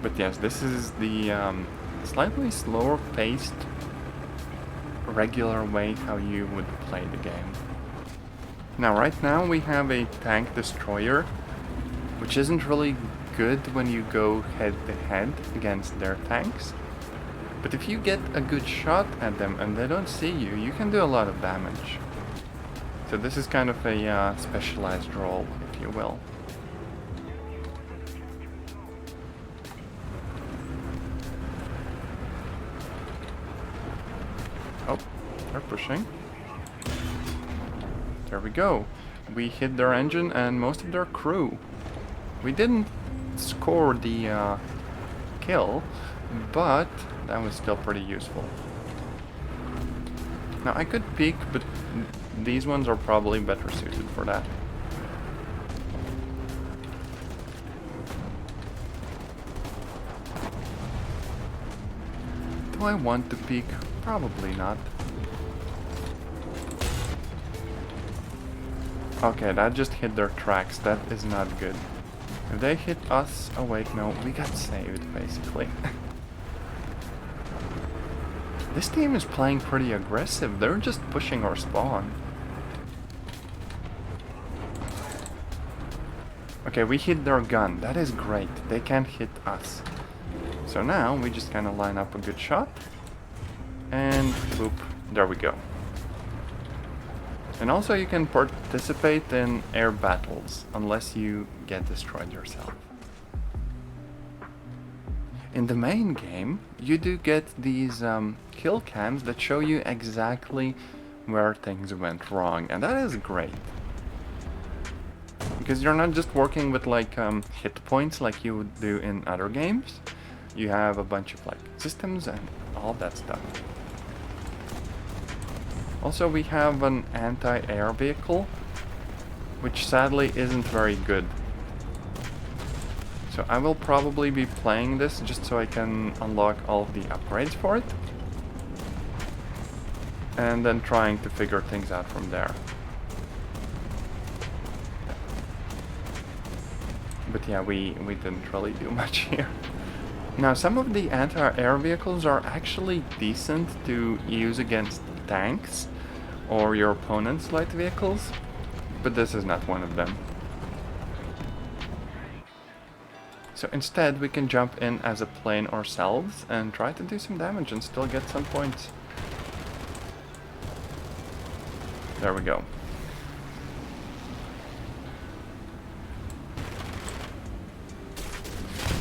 But yes, this is the slightly slower paced, regular way how you would play the game. Now, right now we have a tank destroyer, which isn't really good when you go head to head against their tanks. But if you get a good shot at them and they don't see you, you can do a lot of damage. So this is kind of a specialized role, if you will. Oh, they're pushing. There we go. We hit their engine and most of their crew. We didn't score the kill, but that was still pretty useful. Now I could peek, but these ones are probably better suited for that. Do I want to peek? Probably not. Okay, that just hit their tracks. That is not good. If they hit us... Oh wait, no, we got saved, basically. This team is playing pretty aggressive. They're just pushing our spawn. Okay, we hit their gun. That is great. They can't hit us. So now we just kind of line up a good shot. And boop, there we go. And also you can participate in air battles, unless you get destroyed yourself. In the main game, you do get these kill cams that show you exactly where things went wrong, and that is great. Because you're not just working with like hit points like you would do in other games. You have a bunch of like systems and all that stuff. Also, we have an anti-air vehicle, which sadly isn't very good. So I will probably be playing this just so I can unlock all of the upgrades for it. And then trying to figure things out from there. But yeah, we didn't really do much here. Now, some of the anti-air vehicles are actually decent to use against tanks or your opponent's light vehicles, but this is not one of them. So instead we can jump in as a plane ourselves and try to do some damage and still get some points. There we go.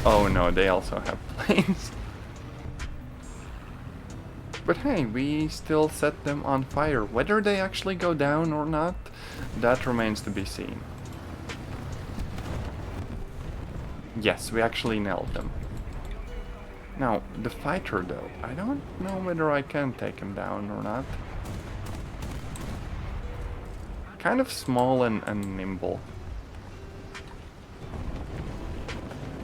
Oh no, they also have planes. But hey, we still set them on fire. Whether they actually go down or not, that remains to be seen. Yes, we actually nailed them. Now, the fighter though, I don't know whether I can take him down or not. Kind of small and nimble.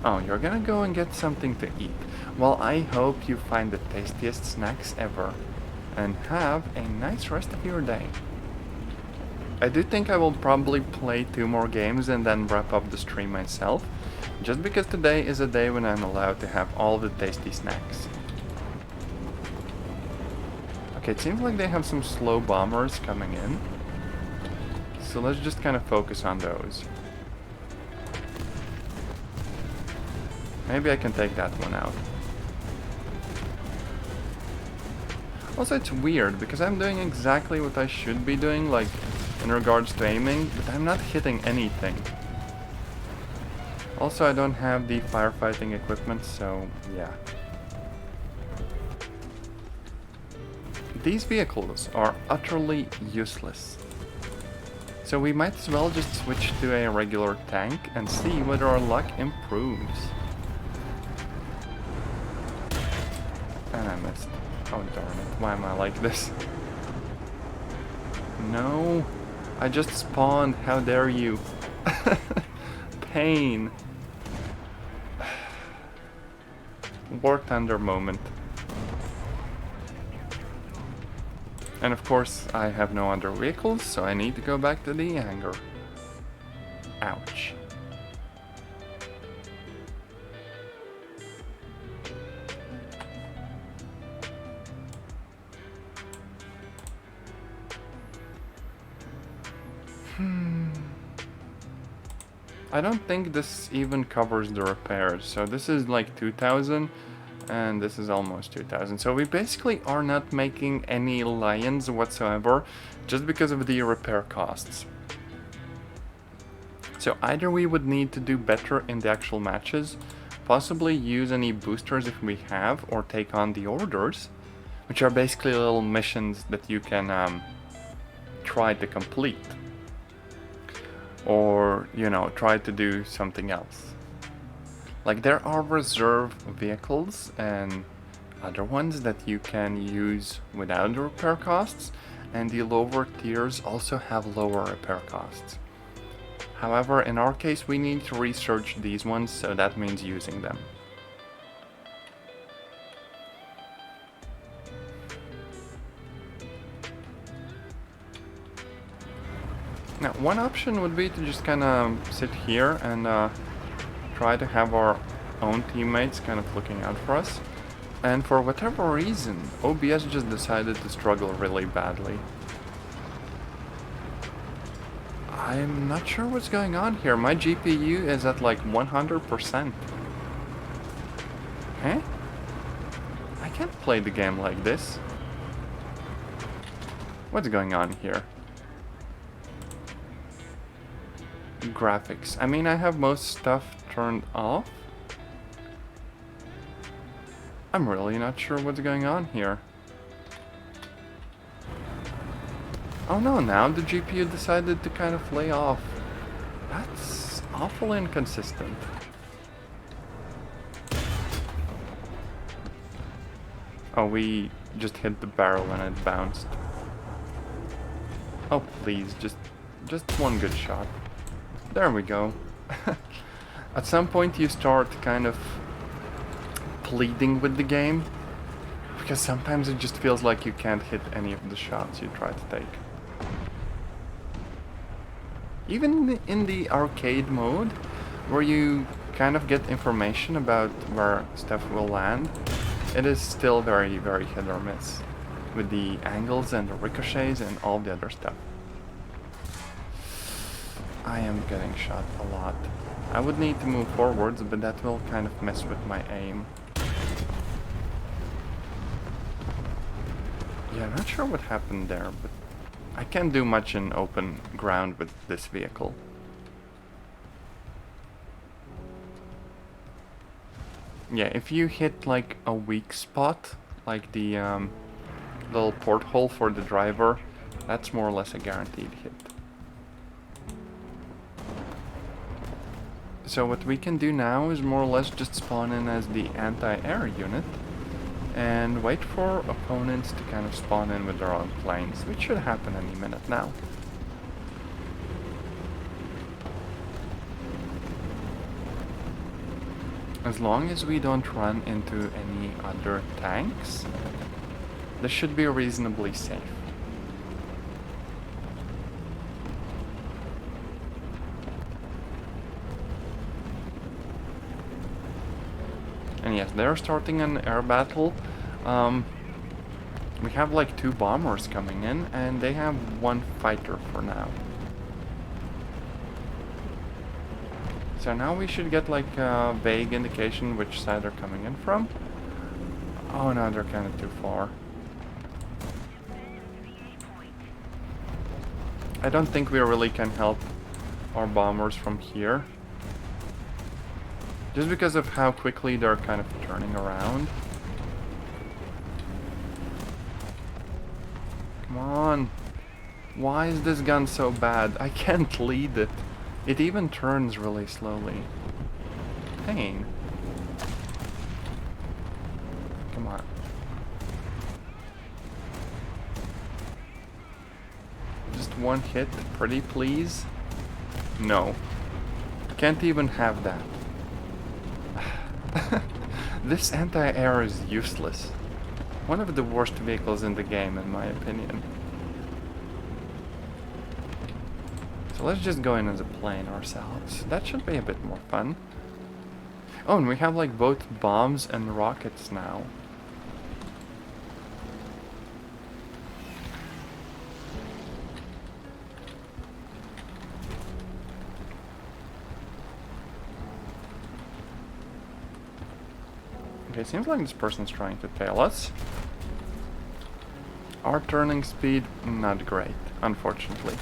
Oh, you're gonna go and get something to eat. Well, I hope you find the tastiest snacks ever. And have a nice rest of your day. I do think I will probably play 2 more games and then wrap up the stream myself. Just because today is a day when I'm allowed to have all the tasty snacks. Okay, it seems like they have some slow bombers coming in. So let's just kind of focus on those. Maybe I can take that one out. Also, it's weird because I'm doing exactly what I should be doing, like in regards to aiming, but I'm not hitting anything. Also, I don't have the firefighting equipment, so yeah. These vehicles are utterly useless. So we might as well just switch to a regular tank and see whether our luck improves. And I missed. Oh darn it, why am I like this? No, I just spawned, how dare you. Pain. War Thunder moment. And of course, I have no other vehicles, so I need to go back to the hangar. Ouch. I don't think this even covers the repairs. So this is like 2,000 and this is almost 2,000. So we basically are not making any lions whatsoever just because of the repair costs. So either we would need to do better in the actual matches, possibly use any boosters if we have, or take on the orders, which are basically little missions that you can try to complete. Or, you know, try to do something else. Like there are reserve vehicles and other ones that you can use without the repair costs, and the lower tiers also have lower repair costs. However, in our case we need to research these ones, so that means using them. Now, one option would be to just kind of sit here and try to have our own teammates kind of looking out for us. And for whatever reason, OBS just decided to struggle really badly. I'm not sure what's going on here. My GPU is at like 100%. Huh? I can't play the game like this. What's going on here? Graphics. I mean, I have most stuff turned off. I'm really not sure what's going on here. Oh no, now the GPU decided to kind of lay off. That's awfully inconsistent. Oh, we just hit the barrel and it bounced. Oh please, just one good shot. There we go. At some point you start kind of pleading with the game, because sometimes it just feels like you can't hit any of the shots you try to take. Even in the arcade mode, where you kind of get information about where stuff will land, it is still very, very hit or miss, with the angles and the ricochets and all the other stuff. I am getting shot a lot. I would need to move forwards, but that will kind of mess with my aim. Yeah, I'm not sure what happened there, but I can't do much in open ground with this vehicle. Yeah, if you hit like a weak spot, like the little porthole for the driver, that's more or less a guaranteed hit. So what we can do now is more or less just spawn in as the anti-air unit and wait for opponents to kind of spawn in with their own planes, which should happen any minute now. As long as we don't run into any other tanks, this should be reasonably safe. And yes, they're starting an air battle. We have like 2 bombers coming in, and they have 1 fighter for now. So now we should get like a vague indication which side they're coming in from. Oh no, they're kind of too far. I don't think we really can help our bombers from here, just because of how quickly they're kind of turning around. Come on. Why is this gun so bad? I can't lead it. It even turns really slowly. Pain. Come on. Just 1 hit, pretty please? No. Can't even have that. This anti-air is useless. One of the worst vehicles in the game, in my opinion. So let's just go in as a plane ourselves. That should be a bit more fun. Oh, and we have like both bombs and rockets now. Okay, seems like this person's trying to tail us. Our turning speed, not great, unfortunately.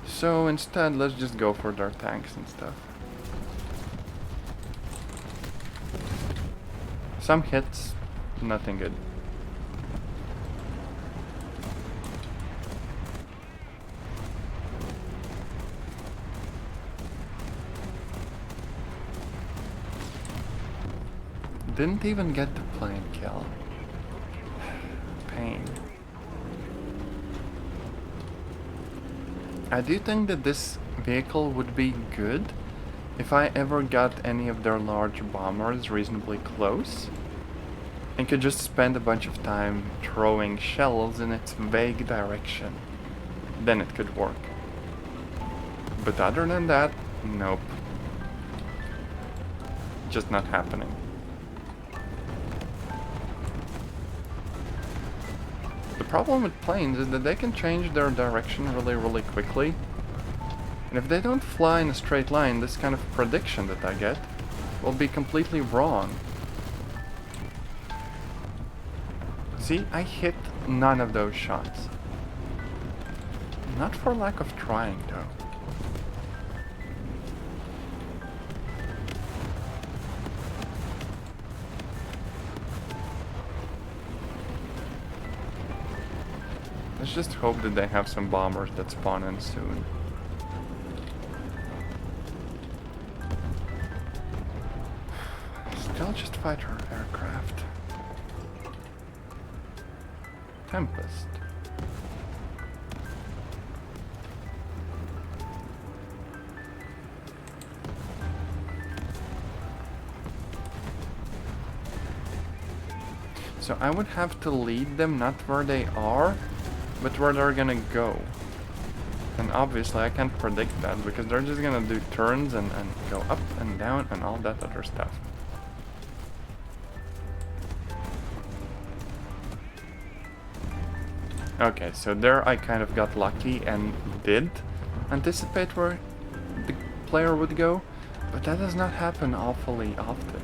So instead, let's just go for their tanks and stuff. Some hits, nothing good. Didn't even get the plane kill. Pain. I do think that this vehicle would be good if I ever got any of their large bombers reasonably close and could just spend a bunch of time throwing shells in its vague direction. Then it could work. But other than that, nope. Just not happening. The problem with planes is that they can change their direction really quickly. And if they don't fly in a straight line, this kind of prediction that I get will be completely wrong. See, I hit none of those shots. Not for lack of trying, though. Let's just hope that they have some bombers that spawn in soon. Still just fighter aircraft. Tempest. So I would have to lead them not where they are, but where they're gonna go. And obviously I can't predict that because they're just gonna do turns and go up and down and all that other stuff. Okay, so there I kind of got lucky and did anticipate where the player would go, but that does not happen awfully often.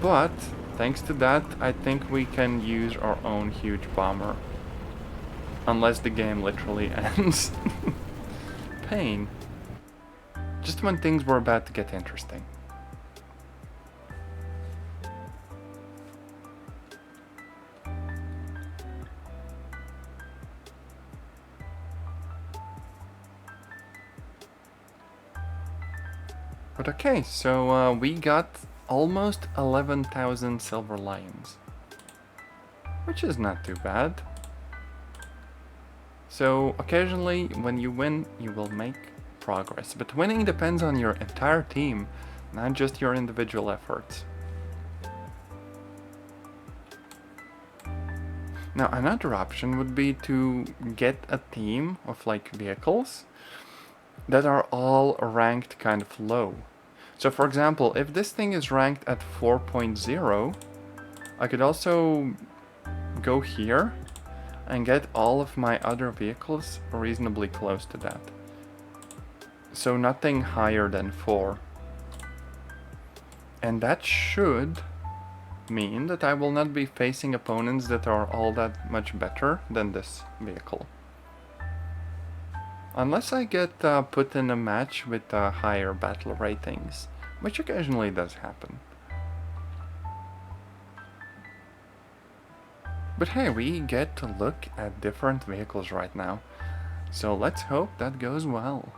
But thanks to that, I think we can use our own huge bomber. Unless the game literally ends. Pain. Just when things were about to get interesting. But okay, so we got almost 11,000 silver lions. Which is not too bad. So occasionally when you win, you will make progress. But winning depends on your entire team, not just your individual efforts. Now another option would be to get a team of like vehicles that are all ranked kind of low. So for example, if this thing is ranked at 4.0, I could also go here and get all of my other vehicles reasonably close to that. So nothing higher than 4. And that should mean that I will not be facing opponents that are all that much better than this vehicle. Unless I get put in a match with higher battle ratings, which occasionally does happen. But hey, we get to look at different vehicles right now, so let's hope that goes well.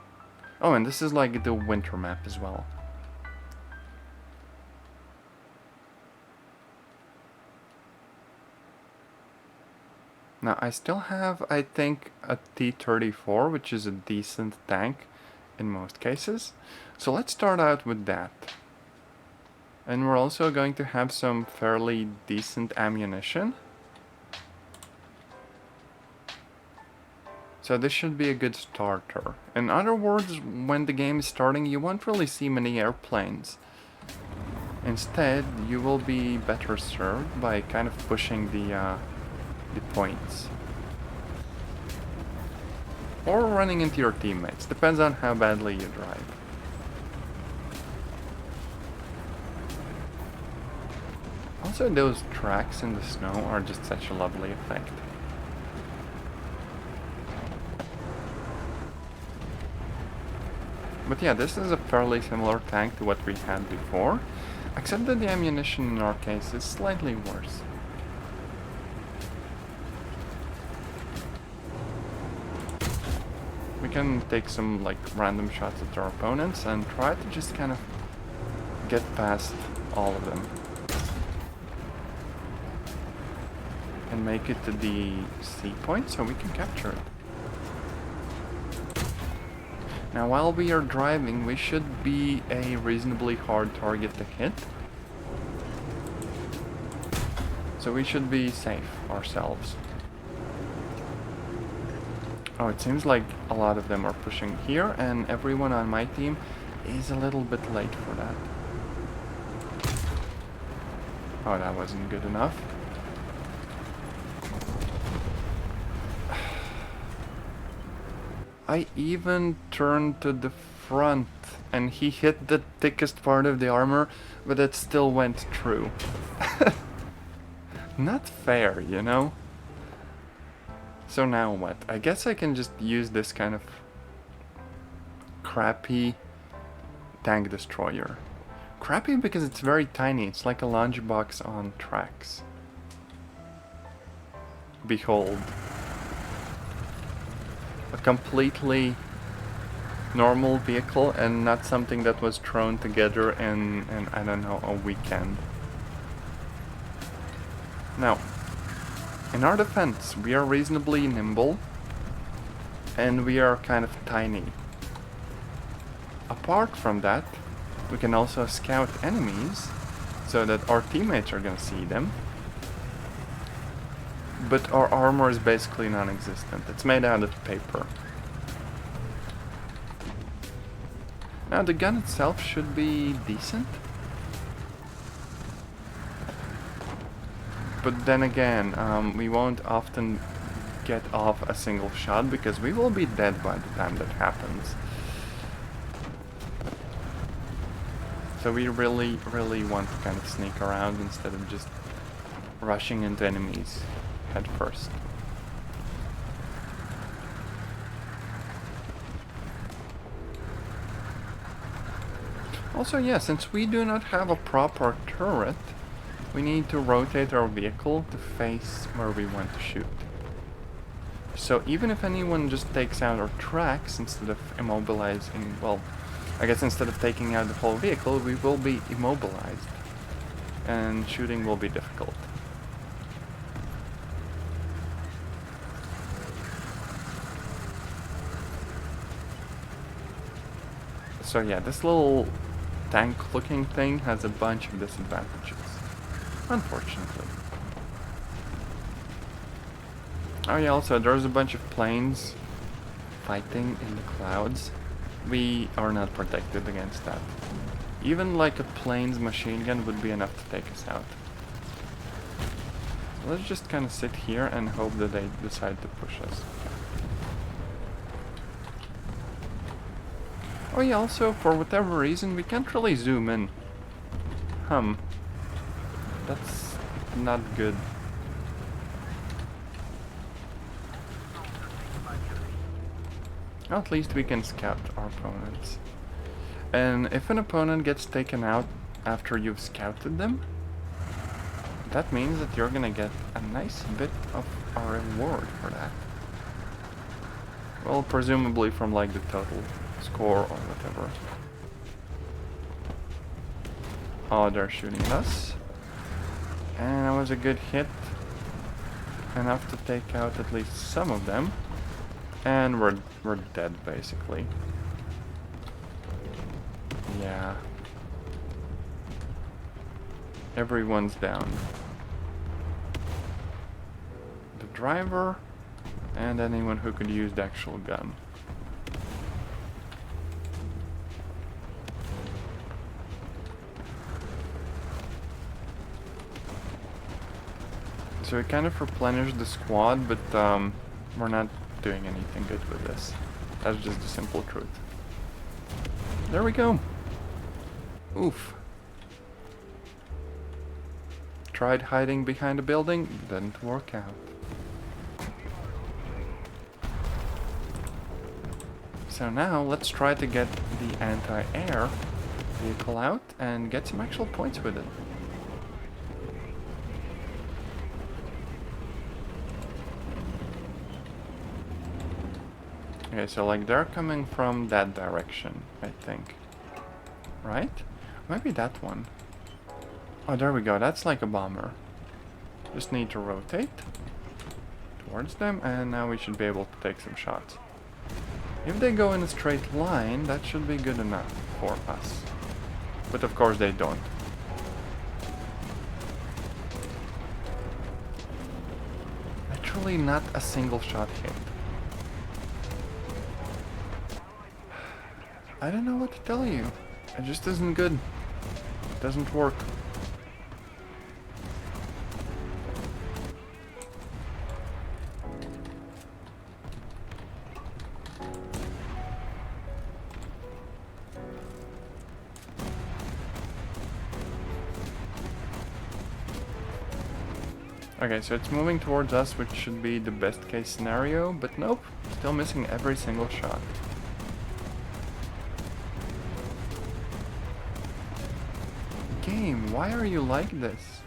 Oh, and this is like the winter map as well. Now I still have, I think, a T-34, which is a decent tank in most cases. So let's start out with that. And we're also going to have some fairly decent ammunition. So this should be a good starter. In other words, when the game is starting, you won't really see many airplanes. Instead, you will be better served by kind of pushing the points. Or running into your teammates, depends on how badly you drive. Also, those tracks in the snow are just such a lovely effect. But yeah, this is a fairly similar tank to what we had before, except that the ammunition in our case is slightly worse. We can take some like random shots at our opponents and try to just kind of get past all of them. And make it to the C point so we can capture it. Now while we are driving, we should be a reasonably hard target to hit. So we should be safe ourselves. Oh, it seems like a lot of them are pushing here, and everyone on my team is a little bit late for that. Oh, that wasn't good enough. I even turned to the front, and he hit the thickest part of the armor, but it still went through. Not fair, you know? So now what? I guess I can just use this kind of crappy tank destroyer. Crappy because it's very tiny, it's like a lunchbox on tracks. Behold. A completely normal vehicle and not something that was thrown together in I don't know, a weekend. Now, in our defense, we are reasonably nimble and we are kind of tiny. Apart from that, we can also scout enemies so that our teammates are gonna see them. But our armor is basically non-existent. It's made out of paper. Now the gun itself should be decent. But then again, we won't often get off a single shot because we will be dead by the time that happens. So we really want to kind of sneak around instead of just rushing into enemies head first. Also, yeah, since we do not have a proper turret, we need to rotate our vehicle to face where we want to shoot. So even if anyone just takes out our tracks instead of immobilizing, well, I guess instead of taking out the whole vehicle, we will be immobilized. And shooting will be difficult. So yeah, this little tank-looking thing has a bunch of disadvantages. Unfortunately. Oh yeah, also there's a bunch of planes fighting in the clouds. We are not protected against that. Even like a plane's machine gun would be enough to take us out. So let's just kind of sit here and hope that they decide to push us. Oh yeah, also, for whatever reason, we can't really zoom in. That's not good. At least we can scout our opponents. And if an opponent gets taken out after you've scouted them, that means that you're gonna get a nice bit of a reward for that. Well, presumably from like the total score or whatever. Oh, they're shooting at us. And that was a good hit. Enough to take out at least some of them. And we're dead, basically. Yeah. Everyone's down. The driver and anyone who could use the actual gun. So we kind of replenished the squad, but we're not doing anything good with this. That's just the simple truth. There we go. Oof. tried hiding behind a building, didn't work out. So now let's try to get the anti-air vehicle out and get some actual points with it. Okay, so like they're coming from that direction, I think. Right? Maybe that one. Oh, there we go. That's like a bomber. Just need to rotate towards them, and now we should be able to take some shots. If they go in a straight line, that should be good enough for us. But of course they don't. Literally not a single shot hit. I don't know what to tell you. It just isn't good. It doesn't work. Okay, so it's moving towards us, which should be the best case scenario, but nope, still missing every single shot. Game, why are you like this?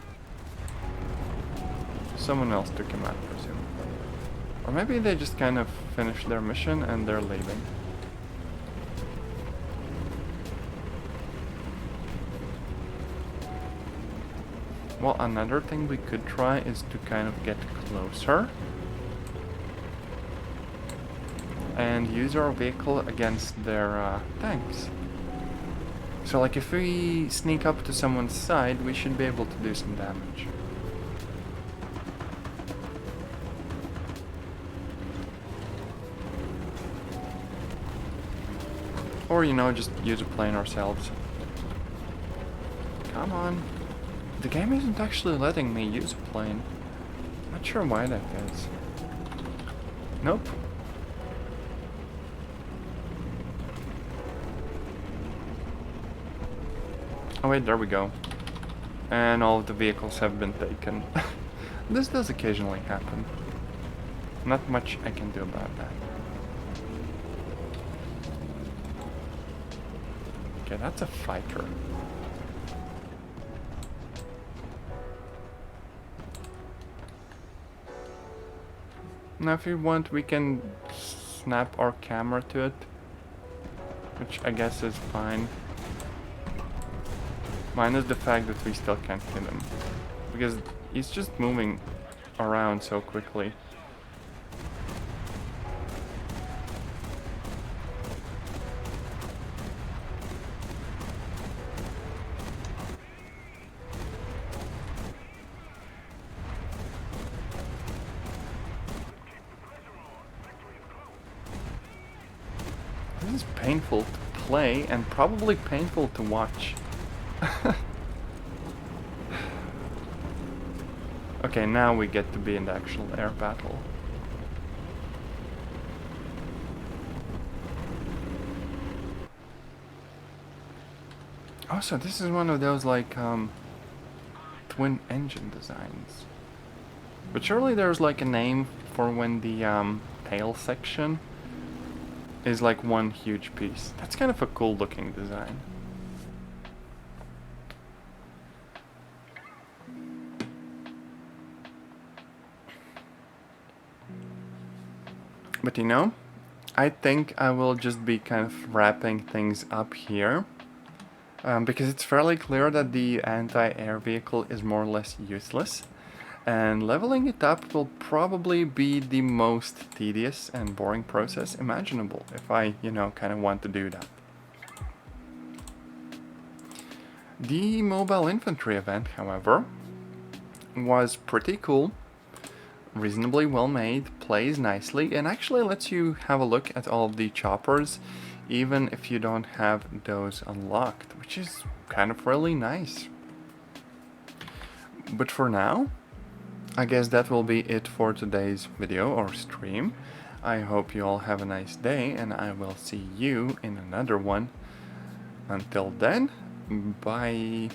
Someone else took him out, presumably. Or maybe they just kind of finished their mission and they're leaving. Well, another thing we could try is to kind of get closer and use our vehicle against their tanks. So like if we sneak up to someone's side, we should be able to do some damage. Or, you know, just use a plane ourselves. Come on. The game isn't actually letting me use a plane. Not sure why that is. Nope. Oh wait, there we go. And all of the vehicles have been taken. This does occasionally happen. Not much I can do about that. Okay, that's a fighter. Now if we want, we can snap our camera to it, which I guess is fine. Minus the fact that we still can't hit him, because he's just moving around so quickly. This is painful to play and probably painful to watch. Okay, now we get to be in the actual air battle. Oh, so this is one of those like twin engine designs. But surely there's like a name for when the tail section is like one huge piece. That's kind of a cool looking design. But you know, I think I will just be kind of wrapping things up here. Because it's fairly clear that the anti-air vehicle is more or less useless. And leveling it up will probably be the most tedious and boring process imaginable if I, you know, kind of want to do that. The mobile infantry event, however, was pretty cool, reasonably well made, plays nicely, and actually lets you have a look at all of the choppers, even if you don't have those unlocked, which is kind of really nice. But for now, I guess that will be it for today's video or stream. I hope you all have a nice day, and I will see you in another one. Until then, bye.